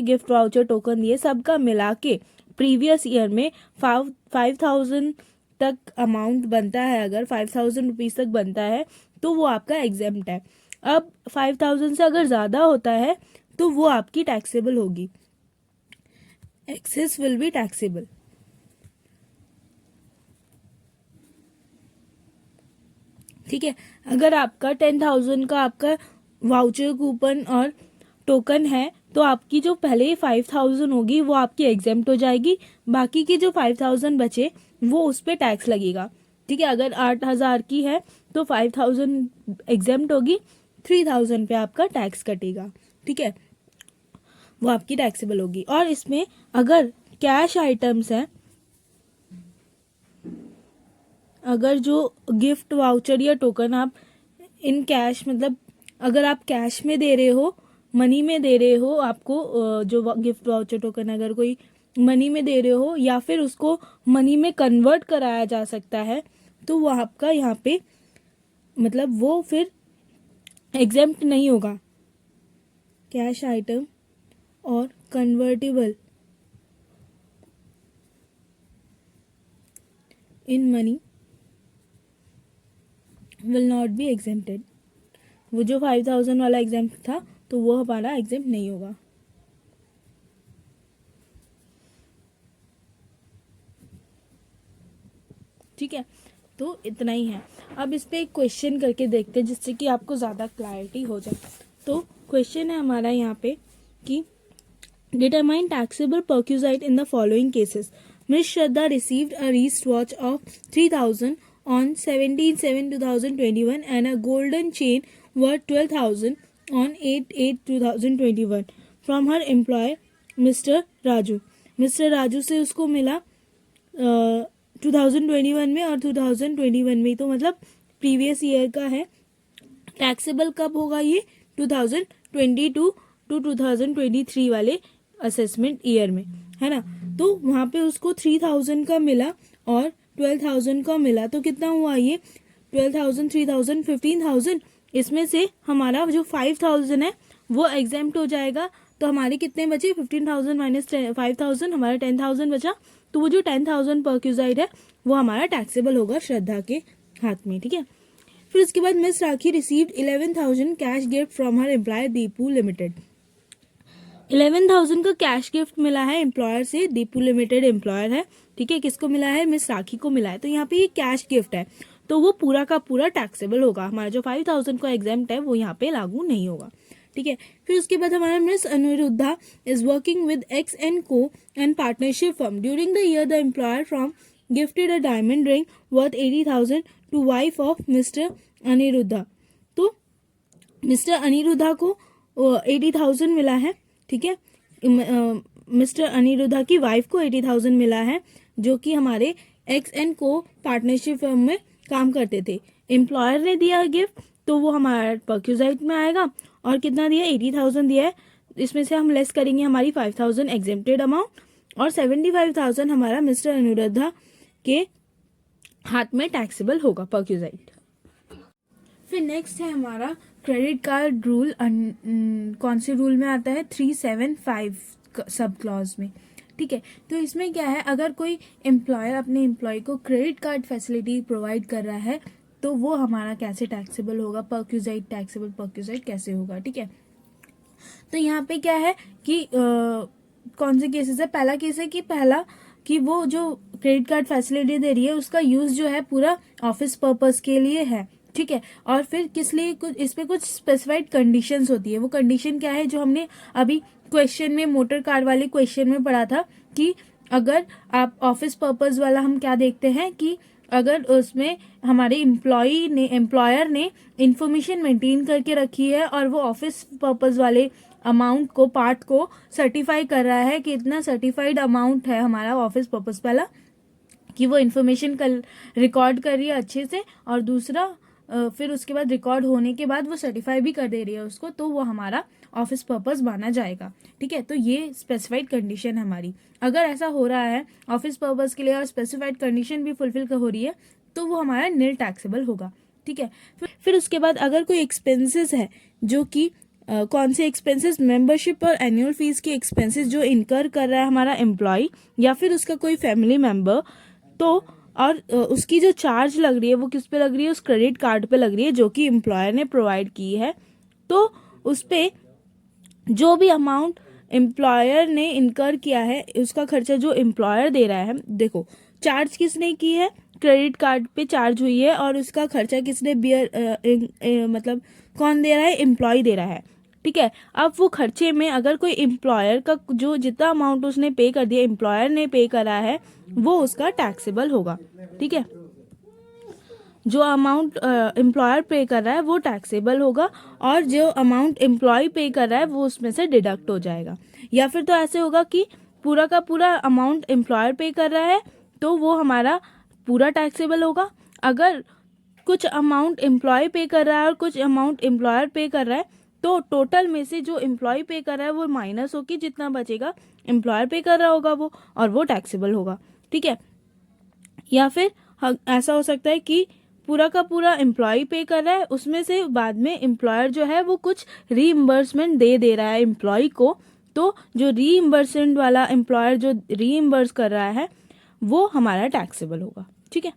गिफ्ट वाउचर टोकन दिए सबका मिला के प्रीवियस ईयर में 5,000 तक अमाउंट बनता है, अगर 5,000 रुपीज़ तक बनता है तो वो आपका एग्जेम्प्ट है। अब 5,000 से अगर ज़्यादा होता है तो वो आपकी टैक्सेबल होगी, एक्सेस विल बी टैक्सेबल, ठीक है। अगर आपका 10,000 का आपका वाउचर कूपन और टोकन है तो आपकी जो पहले ही 5,000 होगी वो आपकी एग्जेम्प्ट हो जाएगी, बाकी की जो 5,000 बचे वो उस पर टैक्स लगेगा, ठीक है। अगर 8,000 की है तो 5,000 एग्जेम्प्ट होगी, 3,000 पे आपका टैक्स कटेगा, ठीक है, वो आपकी टैक्सेबल होगी। और इसमें अगर कैश आइटम्स हैं, अगर जो गिफ्ट वाउचर या टोकन आप इन कैश, मतलब अगर आप कैश में दे रहे हो, मनी में दे रहे हो, आपको जो गिफ्ट वाउचर टोकन अगर कोई मनी में दे रहे हो या फिर उसको मनी में कन्वर्ट कराया जा सकता है तो वो आपका यहाँ पे मतलब वो फिर एग्जेम्प्ट नहीं होगा। कैश आइटम और convertible in money will not be exempted. वो जो 5,000 वाला एग्जेम्प्ट था तो वो हमारा एग्जेम्प्ट नहीं होगा, ठीक है। तो इतना ही है। अब इस पे एक क्वेश्चन करके देखते हैं जिससे कि आपको ज़्यादा क्लैरिटी हो जाए। तो क्वेश्चन है हमारा यहाँ पे कि determine taxable perquisite in the following cases. Miss Shraddha received a wrist watch of 3000 on 17/7/2021 and a golden chain worth 12,000 on 8/8/2021 from her employer Mr. Raju. Mr. Raju से उसको मिला 2021 में और 2021 में, तो मतलब प्रीवियस ईयर का है। टैक्सेबल कब होगा ये? 2022 टू 2023 वाले असेसमेंट ईयर में, है ना। तो वहाँ पे उसको 3000 का मिला और 12,000 का मिला, तो कितना हुआ ये? 12,000, 3,000, 15,000। इसमें से हमारा जो 5,000 है वो एग्जेम्प्ट हो जाएगा, तो हमारे कितने बचे? 15,000 माइनस 5,000, हमारा 10,000 बचा। तो वो जो 10,000 परक्यूजाइट है वो हमारा टैक्सेबल होगा श्रद्धा के हाथ में, ठीक है। फिर उसके बाद miss rakhi received 11,000 cash gift from her employer Deepu limited. 11,000 का कैश गिफ्ट मिला है एम्प्लॉयर से, दीपू लिमिटेड एम्प्लॉयर है, ठीक है। किसको मिला है? मिस राखी को मिला है। तो यहाँ पे ये कैश गिफ्ट है, तो वो पूरा का पूरा टैक्सेबल होगा। हमारा जो 5,000 का एग्जाम्प्ट है वो यहाँ पे लागू नहीं होगा, ठीक है। फिर उसके बाद हमारा miss Aniruddha is working with X and co and partnership firm during the year the employer from gifted a diamond ring worth 80,000 to wife of mister Aniruddha. तो मिस्टर अनिरुद्धा को 80,000 मिला है, ठीक है। मिस्टर अनिरुद्धा की वाइफ को 80,000 मिला है, जो कि हमारे एक्स एंड को पार्टनरशिप फर्म में काम करते थे। एम्प्लॉयर ने दिया गिफ्ट, तो वो हमारा परक्यूजाइट में आएगा। और कितना दिया? 80,000 दिया है। इसमें से हम लेस करेंगे हमारी 5,000 एग्जेम्प्टेड अमाउंट, और 75,000 हमारा मिस्टर अनिरुद्धा के हाथ में टैक्सेबल होगा परक्यूजाइट। फिर नेक्स्ट है हमारा क्रेडिट कार्ड रूल। कौन से रूल में आता है? 375 सब क्लॉज में, ठीक है। तो इसमें क्या है, अगर कोई एम्प्लॉयर अपने एम्प्लॉय को क्रेडिट कार्ड फैसिलिटी प्रोवाइड कर रहा है तो वो हमारा कैसे टैक्सेबल होगा? परक्यूजाइट, टैक्सेबल परक्यूजाइट कैसे होगा, ठीक है। तो यहाँ पे क्या है कि कौन से केसेस है? पहला केस है कि वो जो क्रेडिट कार्ड फैसिलिटी दे रही है उसका यूज जो है पूरा ऑफिस पर्पस के लिए है, ठीक है। और फिर किस लिए? कुछ इस पे कुछ स्पेसिफाइड कंडीशंस होती है। वो कंडीशन क्या है जो हमने अभी क्वेश्चन में, मोटर कार वाले क्वेश्चन में पढ़ा था कि अगर आप ऑफिस पर्पस वाला, हम क्या देखते हैं कि अगर उसमें हमारे एम्प्लॉयर ने इंफॉर्मेशन मेंटेन करके रखी है और वो ऑफिस पर्पस वाले अमाउंट को, पार्ट को सर्टिफाई कर रहा है कि इतना सर्टिफाइड अमाउंट है हमारा ऑफिस पर्पस वाला, कि वो इन्फॉर्मेशन रिकॉर्ड कर रही है अच्छे से, और दूसरा फिर उसके बाद रिकॉर्ड होने के बाद वो सर्टिफाई भी कर दे रही है उसको, तो वो हमारा ऑफिस पर्पस माना जाएगा, ठीक है। तो ये स्पेसिफाइड कंडीशन हमारी, अगर ऐसा हो रहा है ऑफिस पर्पस के लिए और स्पेसिफाइड कंडीशन भी फुलफिल हो रही है तो वो हमारा नील टैक्सेबल होगा, ठीक है। फिर उसके बाद अगर कोई एक्सपेंसेस है जो कि कौन से एक्सपेंसेस? मेंबरशिप और एनुअल फीस के एक्सपेंसेस जो इनकर कर रहा है हमारा एम्प्लॉय या फिर उसका कोई फैमिली मेंबर, तो और उसकी जो चार्ज लग रही है वो किस पे लग रही है? उस क्रेडिट कार्ड पे लग रही है जो कि एम्प्लॉयर ने प्रोवाइड की है। तो उस पे जो भी अमाउंट एम्प्लॉयर ने इनकर किया है उसका खर्चा जो एम्प्लॉयर दे रहा है, देखो चार्ज किसने की है? क्रेडिट कार्ड पे चार्ज हुई है, और उसका खर्चा किसने मतलब कौन दे रहा है? एम्प्लॉय दे रहा है, ठीक है। अब वो खर्चे में अगर कोई एम्प्लॉयर का जो जितना अमाउंट उसने पे कर दिया, एम्प्लॉयर ने पे करा है, वो उसका टैक्सेबल होगा, ठीक है। जो अमाउंट एम्प्लॉयर पे कर रहा है वो टैक्सेबल होगा, और जो अमाउंट एम्प्लॉय पे कर रहा है वो उसमें से डिडक्ट हो जाएगा। या फिर तो ऐसे होगा कि पूरा का पूरा अमाउंट एम्प्लॉयर पे कर रहा है तो वो हमारा पूरा टैक्सेबल होगा। अगर कुछ अमाउंट एम्प्लॉय पे कर रहा है और कुछ अमाउंट एम्प्लॉयर पे कर रहा है, तो टोटल में से जो एम्प्लॉय पे कर रहा है वो माइनस होकर जितना बचेगा एम्प्लॉयर पे कर रहा होगा वो, और वो टैक्सेबल होगा, ठीक है। या फिर ऐसा हो सकता है कि पूरा का पूरा एम्प्लॉय पे कर रहा है, उसमें से बाद में एम्प्लॉयर जो है वो कुछ रीइंबर्समेंट दे रहा है एम्प्लॉय को, तो जो रीइंबर्समेंट वाला एम्प्लॉयर जो रीइंबर्स कर रहा है वो हमारा टैक्सेबल होगा, ठीक है।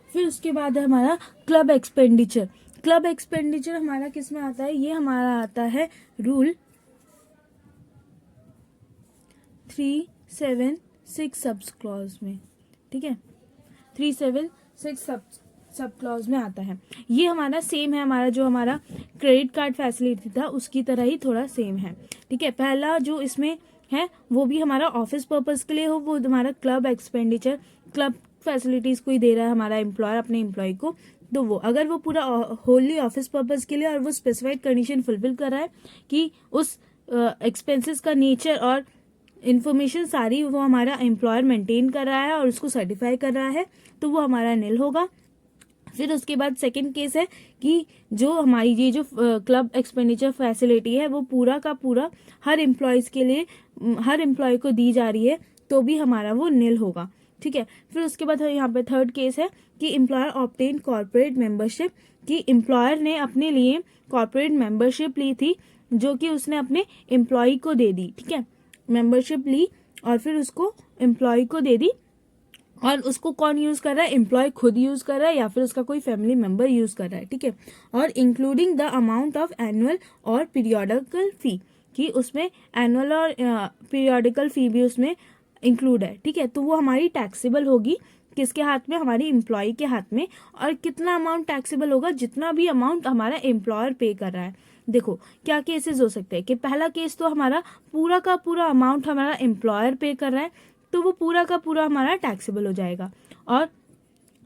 फिर उसके बाद है हमारा क्लब एक्सपेंडिचर। क्लब एक्सपेंडिचर हमारा किस में आता है? ये हमारा आता है रूल 376 सब क्लॉज में, ठीक है। 376 6 सब क्लॉज में आता है। ये हमारा सेम है, हमारा जो हमारा क्रेडिट कार्ड फैसिलिटी था उसकी तरह ही थोड़ा सेम है। ठीक है, पहला जो इसमें है वो भी हमारा ऑफिस पर्पस के लिए हो, वो हमारा क्लब एक्सपेंडिचर, क्लब फैसिलिटीज कोई दे रहा है हमारा एम्प्लॉयर अपने एम्प्लॉय को, तो वो अगर वो पूरा होली ऑफिस पर्पस के लिए और वो स्पेसिफाइड कंडीशन फुलफिल कर रहा है कि उस एक्सपेंसेस का नेचर और इन्फॉर्मेशन सारी वो हमारा एम्प्लॉयर मेंटेन कर रहा है और उसको सर्टिफाई कर रहा है, तो वो हमारा निल होगा। फिर उसके बाद सेकंड केस है कि जो हमारी ये जो क्लब एक्सपेंडिचर फैसिलिटी है वो पूरा का पूरा हर एम्प्लॉयज के लिए, हर एम्प्लॉय को दी जा रही है, तो भी हमारा वो निल होगा। ठीक है, फिर उसके बाद यहाँ पे थर्ड केस है कि एम्प्लॉयर ऑब्टेन कॉर्पोरेट मेंबरशिप, कि एम्प्लॉयर ने अपने लिए कॉर्पोरेट मेंबरशिप ली थी जो कि उसने अपने एम्प्लॉय को दे दी। ठीक है, मेंबरशिप ली और फिर उसको एम्प्लॉय को दे दी, और उसको कौन यूज कर रहा है, एम्प्लॉय खुद यूज कर रहा है या फिर उसका कोई फैमिली मेंबर यूज कर रहा है। ठीक है, और including the amount of annual और पीरियोडिकल फी, कि उसमें एनुअल और पीरियोडिकल फी भी उसमें इंक्लूड है। ठीक है, तो वो हमारी टैक्सेबल होगी किसके हाथ में, हमारी एम्प्लॉय के हाथ में। और कितना अमाउंट टैक्सेबल होगा, जितना भी अमाउंट हमारा एम्प्लॉयर पे कर रहा है। देखो क्या केसेस हो सकते हैं कि पहला केस तो हमारा पूरा का पूरा अमाउंट हमारा एम्प्लॉयर पे कर रहा है, तो वो पूरा का पूरा हमारा टैक्सेबल हो जाएगा। और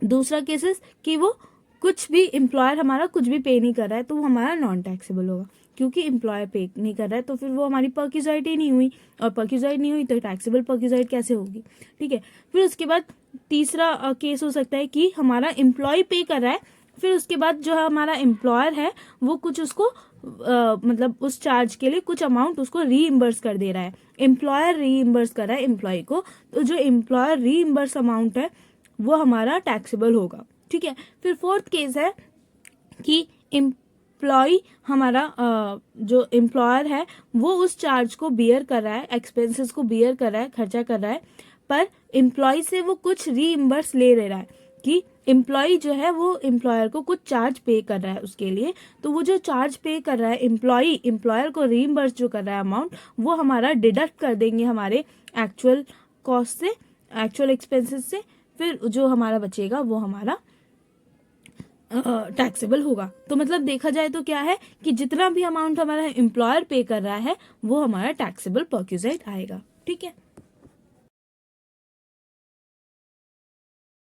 दूसरा केसेस कि वो कुछ भी एम्प्लॉयर हमारा कुछ भी पे नहीं कर रहा है, तो वो हमारा नॉन टैक्सेबल होगा, क्योंकि एम्प्लॉयर पे नहीं कर रहा है तो फिर वो हमारी परक्यूजाइट ही नहीं हुई, और परक्यूजाइट नहीं हुई तो टैक्सेबल परक्यूजाइट कैसे होगी। ठीक है, फिर उसके बाद तीसरा केस हो सकता है कि हमारा एम्प्लॉय पे कर रहा है, फिर उसके बाद जो है हमारा एम्प्लॉयर है वो कुछ उसको मतलब उस चार्ज के लिए कुछ अमाउंट उसको रीइम्बर्स कर दे रहा है, एम्प्लॉयर रीइम्बर्स कर रहा है एम्प्लॉय को, तो जो एम्प्लॉयर रीइम्बर्स अमाउंट है वो हमारा टैक्सेबल होगा। ठीक है, फिर फोर्थ केस है कि एम्प्लॉय हमारा जो एम्प्लॉयर है वो उस चार्ज को बियर कर रहा है, एक्सपेंसेस को बियर कर रहा है, खर्चा कर रहा है, पर एम्प्लॉय से वो कुछ रीइम्बर्स ले रहा है, कि एम्प्लॉय जो है वो एम्प्लॉयर को कुछ चार्ज पे कर रहा है उसके लिए, तो वो जो चार्ज पे कर रहा है एम्प्लॉय एम्प्लॉयर को रीइम्बर्स जो कर रहा है अमाउंट, वो हमारा डिडक्ट कर देंगे हमारे एक्चुअल कॉस्ट से, एक्चुअल एक्सपेंसेस से, फिर जो हमारा बचेगा वो हमारा टैक्सेबल होगा। तो मतलब देखा जाए तो क्या है कि जितना भी अमाउंट हमारा एम्प्लॉयर पे कर रहा है वो हमारा टैक्सेबल परक्यूजाइट आएगा। ठीक है।